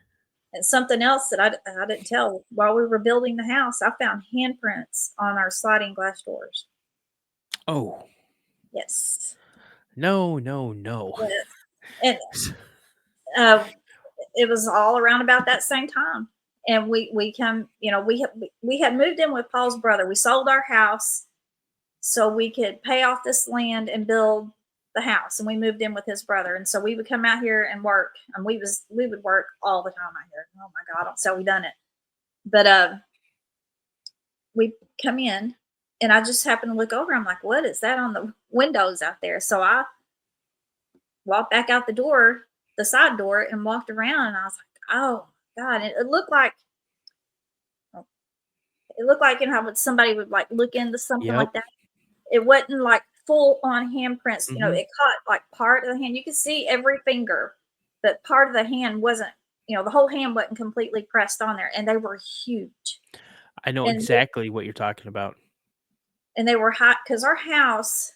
and something else that I didn't tell while we were building the house, I found handprints on our sliding glass doors. Oh, Yes. No. And uh, it was all around about that same time. And we come, we had moved in with Paul's brother. We sold our house so we could pay off this land and build the house. And we moved in with his brother. And so we would come out here and work. And we would work all the time out here. Oh my God. So we done it. But we come in and I just happened to look over. I'm like, what is that on the windows out there? So I walked back out the door, the side door, and walked around. And I was like, oh God. And it looked like, how somebody would like look into something like that. It wasn't like full on handprints. It caught like part of the hand. You could see every finger, but part of the hand wasn't, the whole hand wasn't completely pressed on there. And they were huge. I know exactly what you're talking about. And they were hot because our house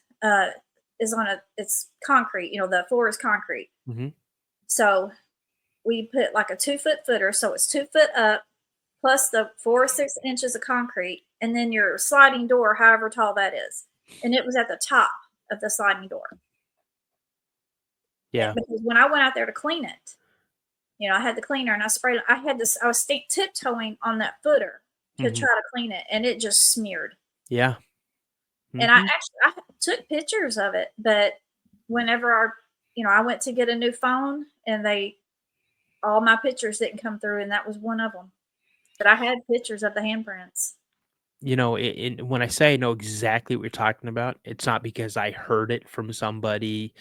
is it's concrete. The floor is concrete. Mm-hmm. So we put like a 2-foot footer. So it's 2 foot up plus the 4 or 6 inches of concrete. And then your sliding door, however tall that is. And it was at the top of the sliding door. Yeah. Because when I went out there to clean it, I had the cleaner and I sprayed it. I was tiptoeing on that footer to try to clean it. And it just smeared. Yeah. Mm-hmm. And I took pictures of it, but whenever I went to get a new phone and all my pictures didn't come through, and that was one of them. But I had pictures of the handprints. When I say I know exactly what you're talking about, it's not because I heard it from somebody,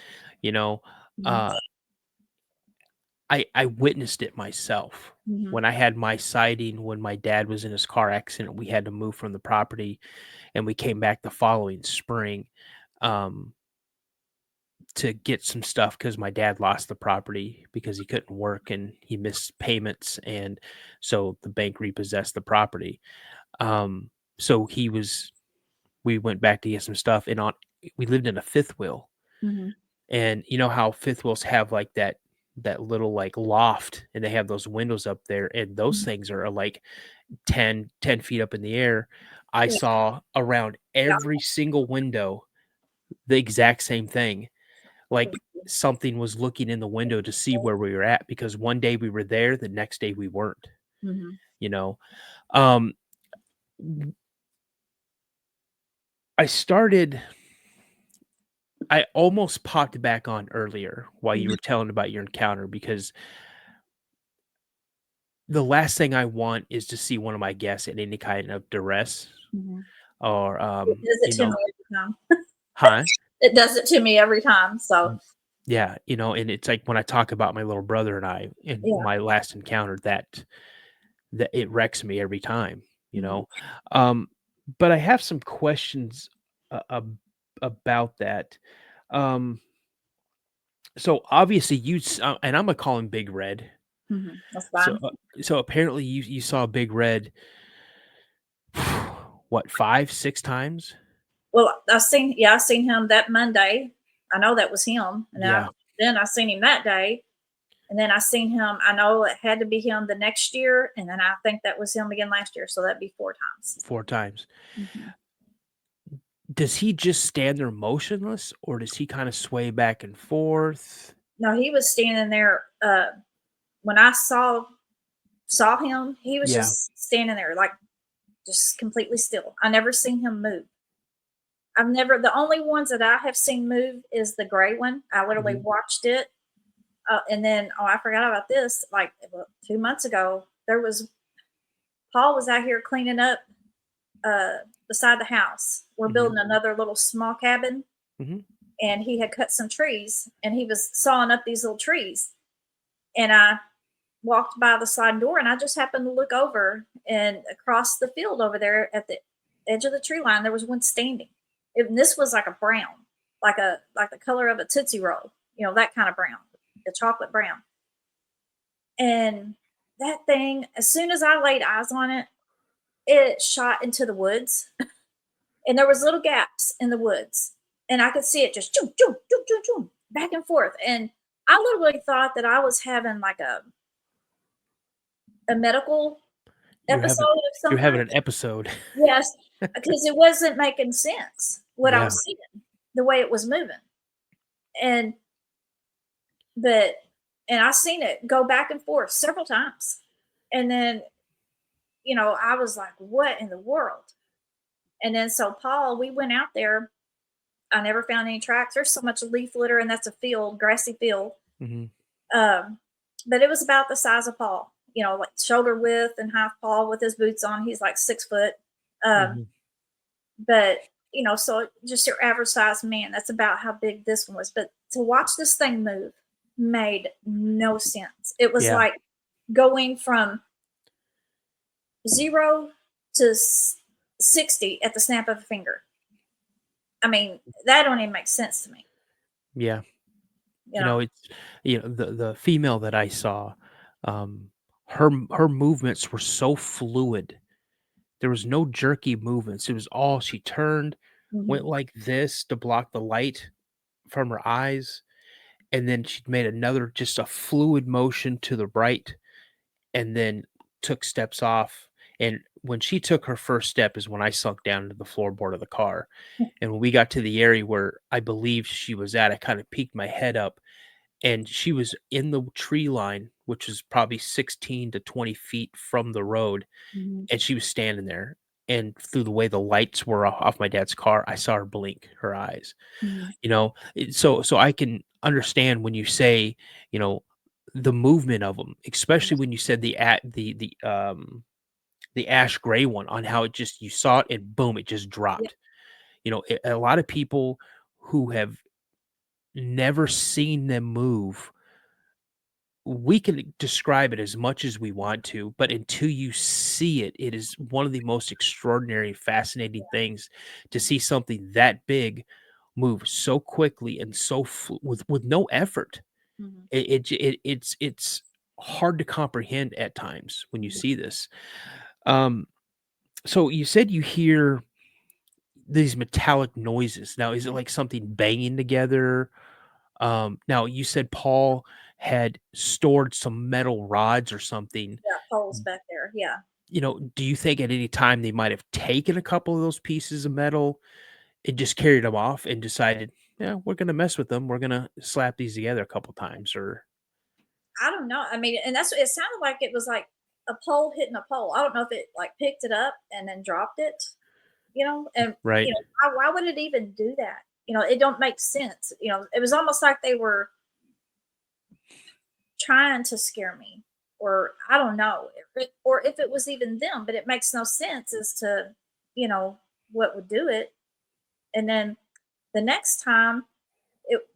I witnessed it myself. Mm-hmm. When I had my sighting, when my dad was in his car accident, we had to move from the property and we came back the following spring to get some stuff because my dad lost the property because he couldn't work and he missed payments. And so the bank repossessed the property. So we went back to get some stuff and we lived in a fifth wheel. Mm-hmm. And you know how fifth wheels have like that little like loft and they have those windows up there and those things are like 10 feet up in the air. I saw around every single window the exact same thing. Like something was looking in the window to see where we were at because one day we were there, the next day we weren't. Mm-hmm. I almost popped back on earlier while you were telling about your encounter because the last thing I want is to see one of my guests in any kind of duress or it does it to me every time. Huh? It does it to me every time. So yeah, and it's like when I talk about my little brother and I in my last encounter that it wrecks me every time, but I have some questions about that. So obviously and I'm gonna call him Big Red. That's fine. So apparently you saw Big Red, what, 5-6 times? Well, I seen him that Monday. I know that was him. And then I seen him that day. And then I seen him, I know it had to be him the next year. And then I think that was him again last year. So that'd be 4 times. 4 times. Mm-hmm. Does he just stand there motionless or does he kind of sway back and forth? No, he was standing there. When I saw him, he was just standing there, like just completely still. I never seen him move. The only ones that I have seen move is the gray one. I literally watched it. And then, I forgot about this. Like 2 months ago, Paul was out here cleaning up beside the house. We're building another little small cabin. And he had cut some trees and he was sawing up these little trees. And I walked by the sliding door and I just happened to look over, and across the field over there at the edge of the tree line, there was one standing. This was like a brown, like the color of a Tootsie Roll, that kind of brown, the chocolate brown. And that thing, as soon as I laid eyes on it, it shot into the woods. And there was little gaps in the woods. And I could see it just choom, choom, choom, choom, choom, back and forth. And I literally thought that I was having like a medical episode of something. You're having an episode. Yes, because it wasn't making sense what I was seeing, the way it was moving. And but and I've seen it go back and forth several times. And then, I was like, what in the world? And then so Paul, we went out there. I never found any tracks. There's so much leaf litter, and that's a field, grassy field. Hmm. But it was about the size of Paul, like shoulder width and half Paul with his boots on. He's like 6 foot. Hmm. But, so just your average size man, that's about how big this one was. But to watch this thing move made no sense. It was Yeah. like going from 0 to 60 at the snap of a finger. I mean, that don't even make sense to me. Yeah. You know? It's the female that I saw, her movements were so fluid. There was no jerky movements. It was all she turned, went Mhm. like this to block the light from her eyes, and then she made another just a fluid motion to the right, and then took steps off. And when she took her first step is when I sunk down into the floorboard of the car. And when we got to the area where I believed she was at, I kind of peeked my head up, and she was in the tree line, which was probably 16 to 20 feet from the road. Mhm. And she was standing there. And through the way the lights were off my dad's car, I saw her blink her eyes. Mhm. So I can understand when you say, the movement of them, especially when you said the ash gray one, on how it just, you saw it and boom, it just Yeah. dropped. A lot of people who have never seen them move, we can describe it as much as we want to, but until you see it, it is one of the most extraordinary, fascinating things to see something that big move so quickly and with no effort. Mhm. It's hard to comprehend at times when you Mhm. see this. So you said you hear these metallic noises. Now, is it like something banging together? Now you said Paul had stored some metal rods or something. Yeah, poles back there. Yeah. Do you think at any time they might have taken a couple of those pieces of metal and just carried them off and decided, yeah, we're gonna mess with them. We're gonna slap these together a couple times, or I don't know. I mean, and it sounded like it was like a pole hitting a pole. I don't know if it like picked it up and then dropped it, and right? why would it even do that? It don't make sense. It was almost like they were trying to scare me, or I don't know, or if it was even them, but it makes no sense as to, you know, what would do it. And then the next time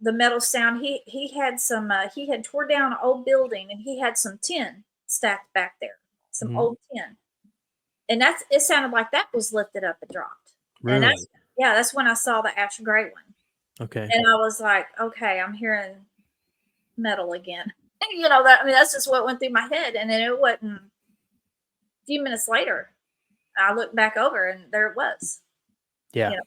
the metal sound, he had some he had tore down an old building and he had some tin stacked back there, some Mhm. old tin, and it sounded like that was lifted up and dropped. And Really? that's when I saw the ash gray one, Okay. and I was like, okay, I'm hearing metal again. That, I mean, that's just what went through my head. And then it wasn't a few minutes later, I looked back over and there it was. Yeah. you know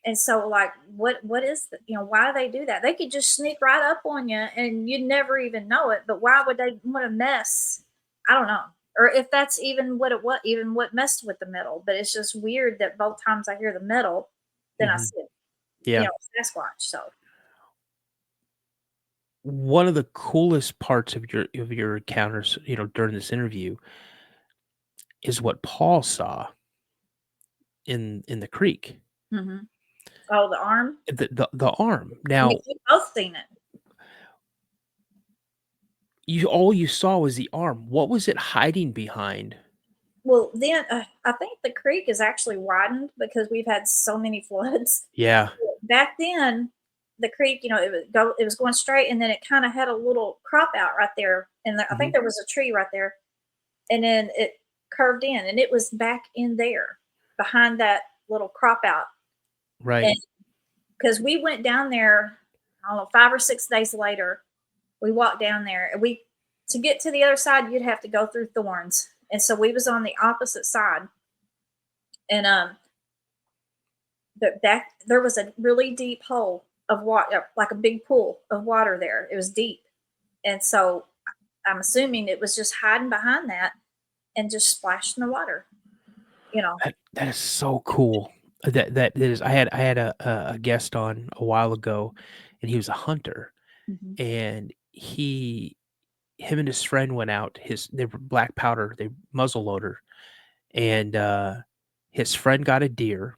and so, like, what is why do they do that? They could just sneak right up on you and you'd never even know it, but why would they want to mess? I don't know, or if that's even what messed with the metal. But it's just weird that both times I hear the metal, then I Mhm. see it, Yeah. Sasquatch. So One of the coolest parts of your encounters, during this interview, is what Paul saw in the creek. mhm. Oh, the arm. The arm. I mean, Now, we both seen it. all you saw was the arm. What was it hiding behind? Well, then I think the creek is actually widened because we've had so many floods. Yeah. Back then, the creek, it was going straight, and then it kind of had a little crop out right there, and I think Mhm. there was a tree right there, and then it curved in, and it was back in there behind that little crop out, Right. and because we went down there, I don't know, 5 or 6 days later, we walked down there, and we to get to the other side, you'd have to go through thorns, and so we was on the opposite side, and but back there was a really deep hole of water, like a big pool of water there. It was deep, and so I'm assuming it was just hiding behind that and just splashed in the water. You know, That is so cool. That is. I had a guest on a while ago, and he was a hunter. Mhm. And him and his friend went out. They were black powder, they muzzle loader, and his friend got a deer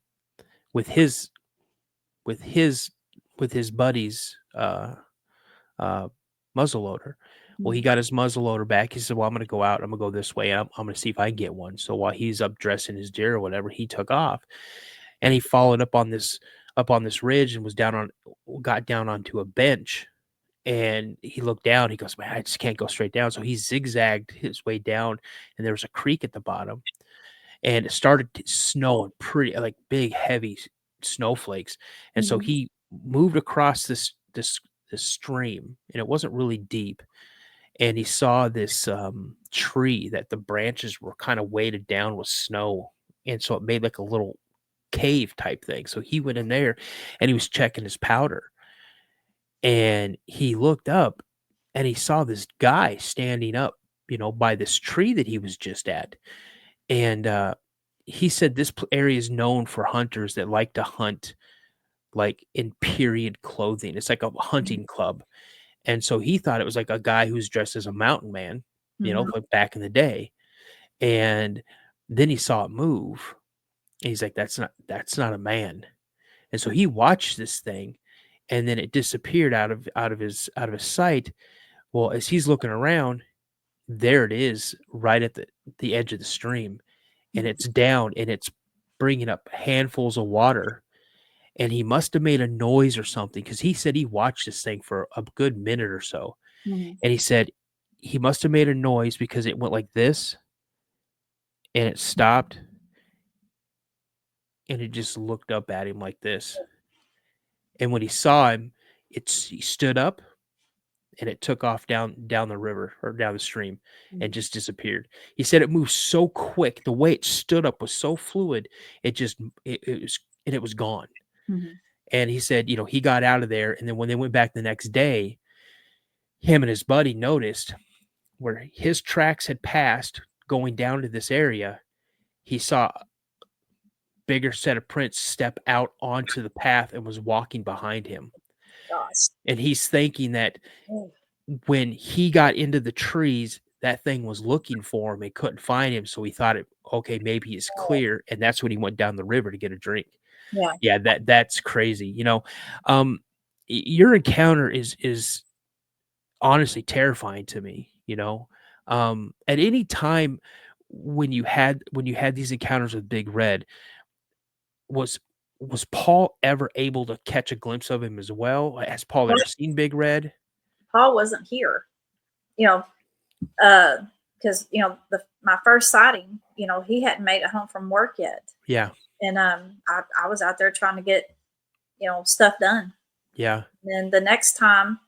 with his with his with his buddy's uh, muzzle loader. Well, he Mhm. got his muzzle loader back. He said, "Well, I'm going to go out. I'm going to go this way. I'm going to see if I can get one." So while he's up dressing his deer or whatever, he took off, and he followed up on this ridge and got down onto a bench. And he looked down. He goes, "Man, I just can't go straight down." So he zigzagged his way down, and there was a creek at the bottom, and it started snowing pretty like big, heavy snowflakes. And so Mhm. he moved across this stream, and it wasn't really deep. And he saw this tree that the branches were kind of weighted down with snow, and so it made like a little cave type thing. So he went in there, and he was checking his powder, and he looked up, and he saw this guy standing up, by this tree that he was just at. And he said this area is known for hunters that like to hunt like in period clothing. It's like a Mhm. hunting club. And so he thought it was like a guy who's dressed as a mountain man, Mhm. like back in the day. And then he saw it move. And he's like, that's not a man. And so he watched this thing, and then it disappeared out of his sight. Well, as he's looking around, there it is right at the edge of the stream, and Mhm. it's down, and it's bringing up handfuls of water. And he must have made a noise or something, because he said he watched this thing for a good minute or so. Mhm. And he said he must have made a noise because it went like this, and it stopped, and it just looked up at him like this. And when he saw him, he stood up, and it took off down the river or down the stream and Mhm. just disappeared. He said it moved so quick. The way it stood up was so fluid. It was gone. Mhm. And he said, he got out of there, and then when they went back the next day, him and his buddy noticed where his tracks had passed going down to this area. He saw a bigger set of prints step out onto the path and was walking behind him. Gosh. And he's thinking that Mm. when he got into the trees, that thing was looking for him and couldn't find him. So he thought, okay, maybe it's clear. And that's when he went down the river to get a drink. Yeah. Yeah, that's crazy. Um, your encounter is honestly terrifying to me. At any time when you had these encounters with Big Red, was was Paul ever able to catch a glimpse of him as well? Has Paul Well, ever seen Big Red? Paul wasn't here, you know, because my first sighting, he hadn't made it home from work yet, Yeah, and I was out there trying to get stuff done. yeah, And then the next time,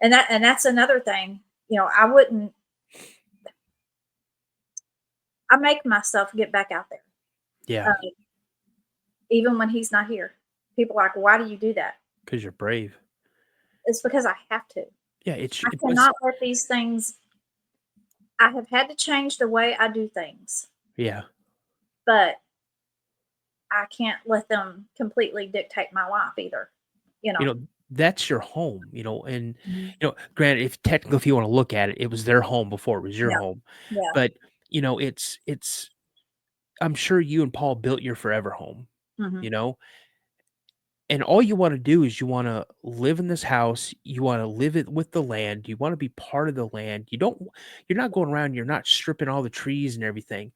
and that's another thing, I wouldn't. I make myself get back out there, yeah. uh, even when he's not here. People are like, "Why do you do that?" Because you're brave. It's because I have to. Yeah, it I was. cannot let these things. I have had to change the way I do things, Yeah, but I can't let them completely dictate my life either. You know. that's your home. And Mhm. granted, if you want to look at it, it was their home before it was your Yeah. home. Yeah. But it's. I'm sure you and Paul built your forever home. Mhm. You know, and all you want to do is you want to live in this house, you want to live it with the land, you want to be part of the land. You're not going around, you're not stripping all the trees and everything.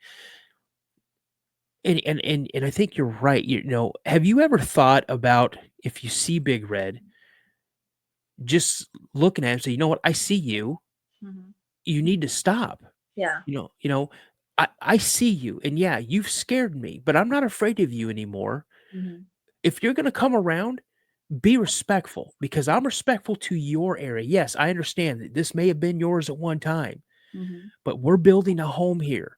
And I think you're right. Have you ever thought about, if you see Big Red, just looking at him, say, "You know what, I see you, Mhm. you need to stop." Yeah. I see you, and yeah, you've scared me, but I'm not afraid of you anymore. Mhm. If you're going to come around, be respectful, because I'm respectful to your area. Yes, I understand that this may have been yours at one time, Mhm. but we're building a home here.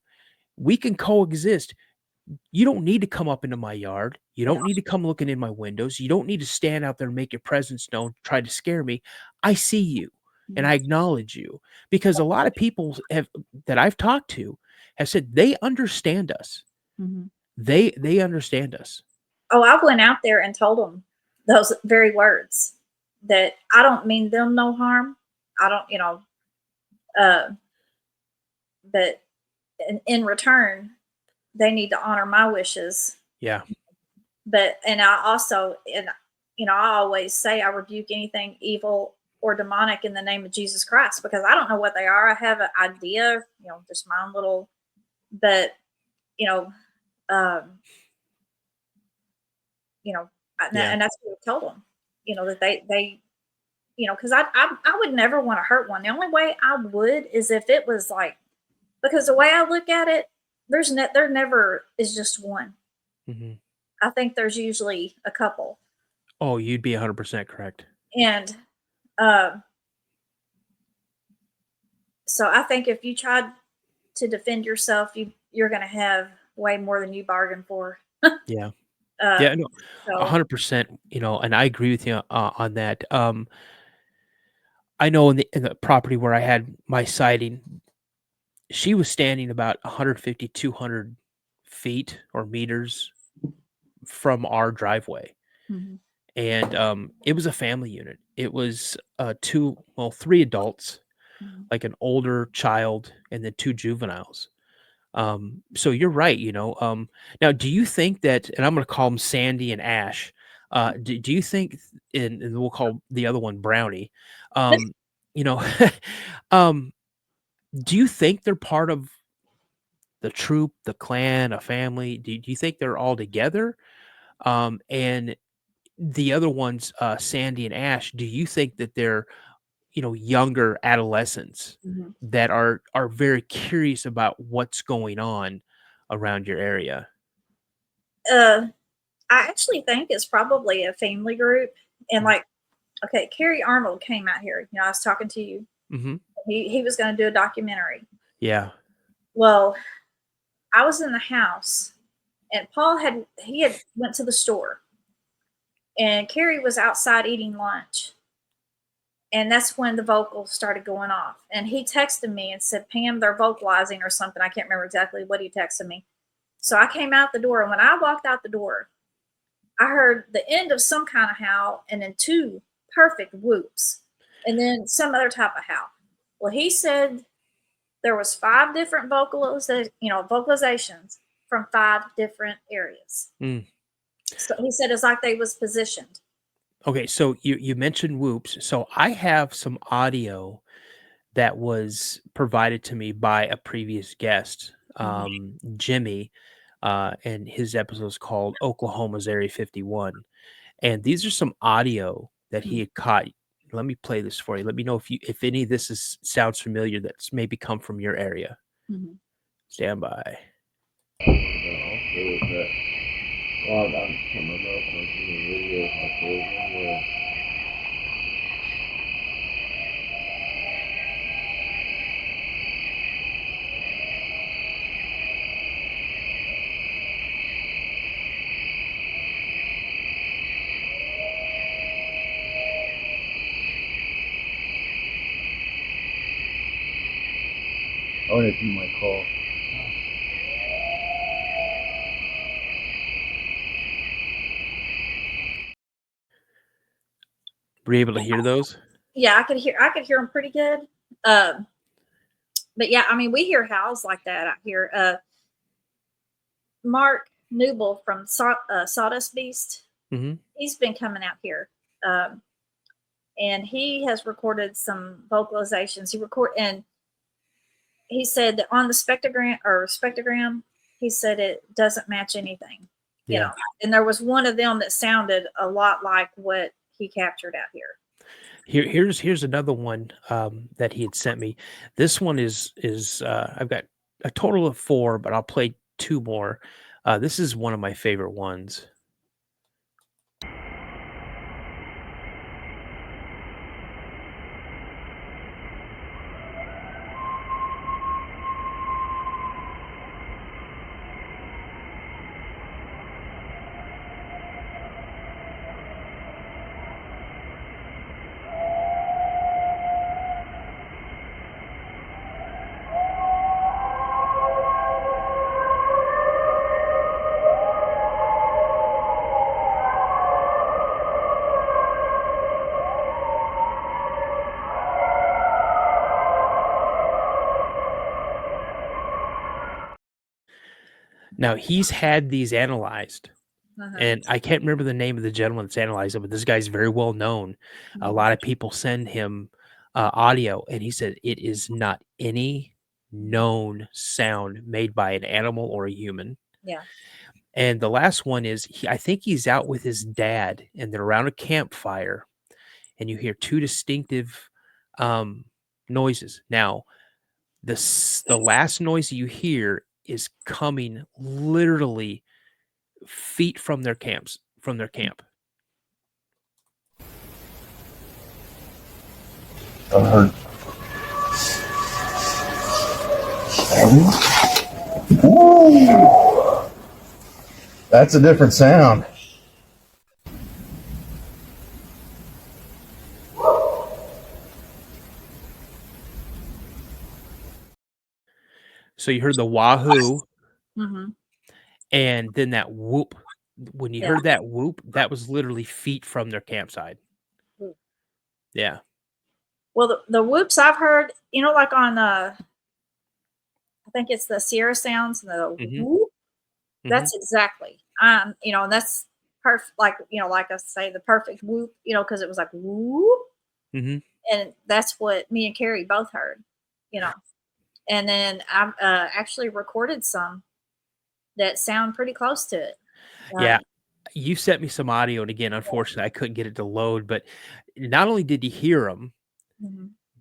We can coexist. You don't need to come up into my yard. You Yeah. don't need to come looking in my windows. You don't need to stand out there and make your presence known, try to scare me. I see you, and Mhm. I acknowledge you, because a lot of people that I've talked to have said they understand us. Mhm. They understand us. Oh, I went out there and told them those very words. that I don't mean them no harm. I don't, uh, but in return, they need to honor my wishes. Yeah. But, and I also, and, I always say I rebuke anything evil or demonic in the name of Jesus Christ, because I don't know what they are. I have an idea, just my own little, but, you know, um, Yeah. and that's what I told them, that they, because I would never want to hurt one. The only way I would is if it was like, because the way I look at it, there never is just one. Hmm. I think there's usually a couple. Oh, you'd be 100% correct. And uh, so I think if you tried to defend yourself, you're going to have way more than you bargained for. Yeah. Uh, Yeah. No, so 100%. And I agree with you on that. I know in the property where I had my sighting, she was standing about 150, 200 feet or meters from our driveway. mhm. And it was a family unit. It was three adults, Mhm. like an older child, and then two juveniles. So you're right. Now, do you think that, and I'm going to call them Sandy and Ash, do you think, and we'll call the other one Brownie, you know, um, do you think they're part of the troop, the clan, a family? Do you think they're all together? And the other ones, Sandy and Ash, do you think that they're, younger adolescents Mhm. that are very curious about what's going on around your area? I actually think it's probably a family group. And Mm. like, okay, Carrie Arnold came out here. I was talking to you. Mhm. He was going to do a documentary. Yeah. Well, I was in the house, and Paul had went to the store, and Carrie was outside eating lunch, and that's when the vocals started going off. And he texted me and said, "Pam, they're vocalizing or something." I can't remember exactly what he texted me. So I came out the door, and when I walked out the door, I heard the end of some kind of howl, and then two perfect whoops, and then some other type of howl. Well, he said there was 5 different vocalizations from 5 different areas. Mm. So he said it's like they was positioned. Okay, so you mentioned whoops. So I have some audio that was provided to me by a previous guest, Mhm. Jimmy, and his episode is called Oklahoma's Area 51. And these are some audio that he Mhm. had caught. Let me play this for you. Let me know if any of this sounds familiar. That's maybe come from your area. Mhm. Stand by. I want to do my call. Were you able to hear those? Yeah, I could hear them pretty good. But yeah, I mean, we hear howls like that out here. Mark Newble from Sawdust Beast, Hmm. he's been coming out here, um, and he has recorded some vocalizations. And he said that on the spectrogram, he said it doesn't match anything. Yeah. And there was one of them that sounded a lot like what he captured out here. Here's another one that he had sent me. This one is I've got a total of 4, but I'll play 2 more. This is one of my favorite ones. Now he's had these analyzed, and I can't remember the name of the gentleman that's analyzed it, but this guy's very well known. A lot of people send him audio, and he said it is not any known sound made by an animal or a human. Yeah. And the last one is I think he's out with his dad, and they're around a campfire, and you hear two distinctive noises. Now, the last noise you hear is coming literally feet from their camp. I heard. Ooh. That's a different sound. So you heard the wahoo, Mm-hmm. and then that whoop. When you heard that whoop, that was literally feet from their campsite. Whoop. Yeah. Well, the whoops I've heard, like on I think it's the Sierra sounds, the whoop. That's exactly. And that's perfect. Like like I say, the perfect whoop. Because it was like whoop, and that's what me and Carrie both heard. And then I've actually recorded some that sound pretty close to it. Yeah. You sent me some audio, and again, unfortunately, I couldn't get it to load. But not only did you hear them,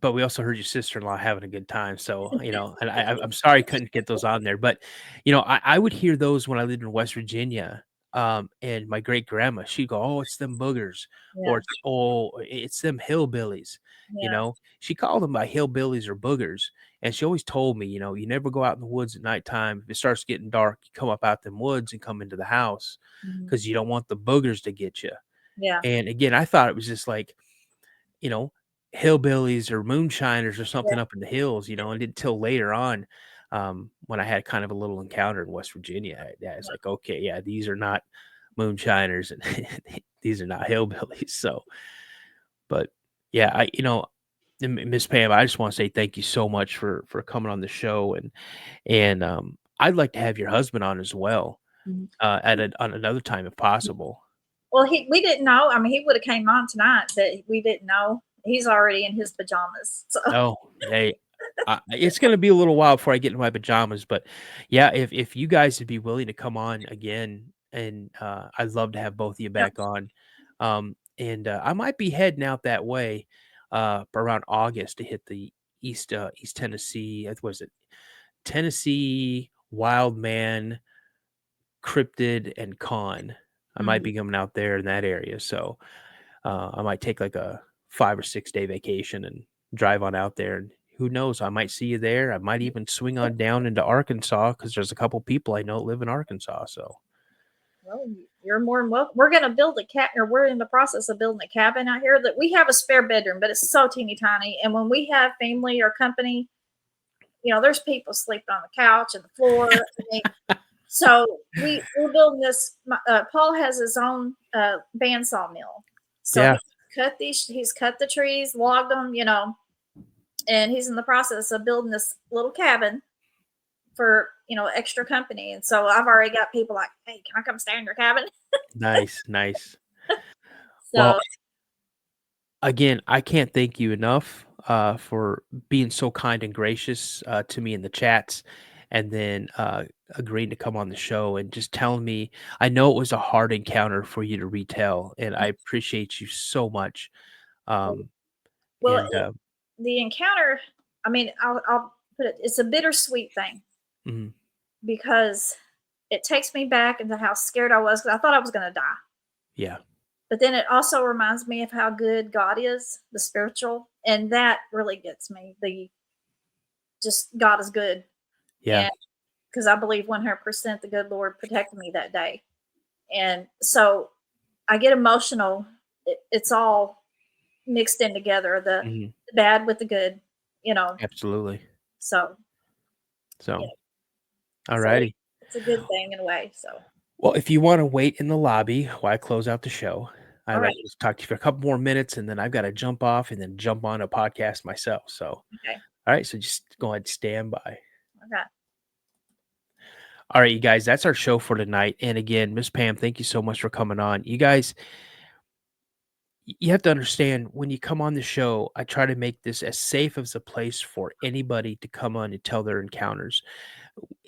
but we also heard your sister-in-law having a good time. So, and I'm sorry I couldn't get those on there. But, I would hear those when I lived in West Virginia. And my great grandma, she'd go, "Oh, it's them boogers," or it's them hillbillies. She called them by hillbillies or boogers. And she always told me, you never go out in the woods at nighttime. If it starts getting dark, you come up out them woods and come into the house because you don't want the boogers to get you. Yeah. And again, I thought it was just like, hillbillies or moonshiners or something up in the hills, and until later on, when I had kind of a little encounter in West Virginia, it's like, okay, yeah, these are not moonshiners and these are not hillbillies. So, but yeah, Miss Pam, I just want to say thank you so much for coming on the show, and I'd like to have your husband on as well on another time if possible. Well, we didn't know. I mean, he would have came on tonight, but we didn't know. He's already in his pajamas. So. Oh, hey, it's going to be a little while before I get in my pajamas, but yeah, if you guys would be willing to come on again, and I'd love to have both of you back on. And I might be heading out that way around August to hit the East Tennessee. What was it? Tennessee Wild Man, Cryptid, and Con. I might be coming out there in that area, so I might take like a 5 or 6 day vacation and drive on out there. And who knows? I might see you there. I might even swing on down into Arkansas because there's a couple people I know that live in Arkansas. So, well, you're more than welcome. We're going to build or we're in the process of building a cabin out here that we have a spare bedroom, but it's so teeny tiny. And when we have family or company, there's people sleeping on the couch and the floor. So we're building this. Paul has his own bandsaw mill. So he's cut the trees, logged them, and he's in the process of building this little cabin for, extra company. And so I've already got people like, "Hey, can I come stay in your cabin?" Nice. So, well, again, I can't thank you enough for being so kind and gracious to me in the chats, and then agreeing to come on the show and just telling me. I know it was a hard encounter for you to retell, and I appreciate you so much. the encounter, I mean, I'll put it, it's a bittersweet thing because it takes me back into how scared I was because I thought I was going to die. Yeah. But then it also reminds me of how good God is, the spiritual, and that really gets me. Just God is good. Yeah. Because I believe 100% the good Lord protected me that day. And so I get emotional. It's all mixed in together, the bad with the good, Absolutely. So. Yeah. All righty. So it's a good thing in a way. So. Well, if you want to wait in the lobby while I close out the show, I'd like to talk to you for a couple more minutes, and then I've got to jump off and then jump on a podcast myself. So, okay. All right. So just go ahead and stand by. Okay. All right, you guys, that's our show for tonight. And again, Miss Pam, thank you so much for coming on. You guys, you have to understand when you come on the show, I try to make this as safe as a place for anybody to come on and tell their encounters.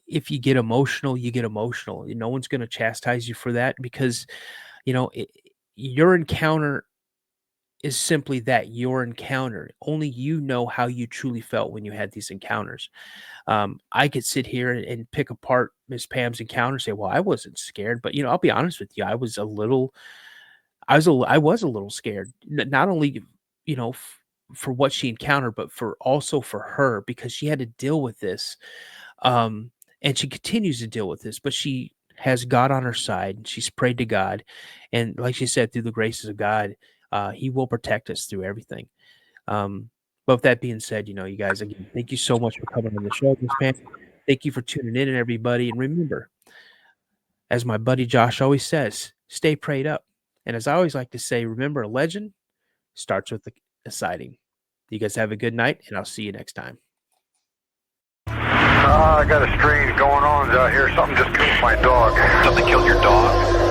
If you get emotional, you get emotional. No one's going to chastise you for that because, your encounter is simply that, your encounter. Only you know how you truly felt when you had these encounters. I could sit here and pick apart Miss Pam's encounter and say, well, I wasn't scared, but I'll be honest with you. I was a little scared, not only, for what she encountered, but also for her, because she had to deal with this. And she continues to deal with this, but she has God on her side, and she's prayed to God. And like she said, through the graces of God, he will protect us through everything. But with that being said, you guys, again, thank you so much for coming on the show, Miss Pam. Thank you for tuning in, and everybody. And remember, as my buddy Josh always says, stay prayed up. And as I always like to say, remember, a legend starts with a sighting. You guys have a good night, and I'll see you next time. I got a strange going on out here. Something just killed my dog. Something killed your dog?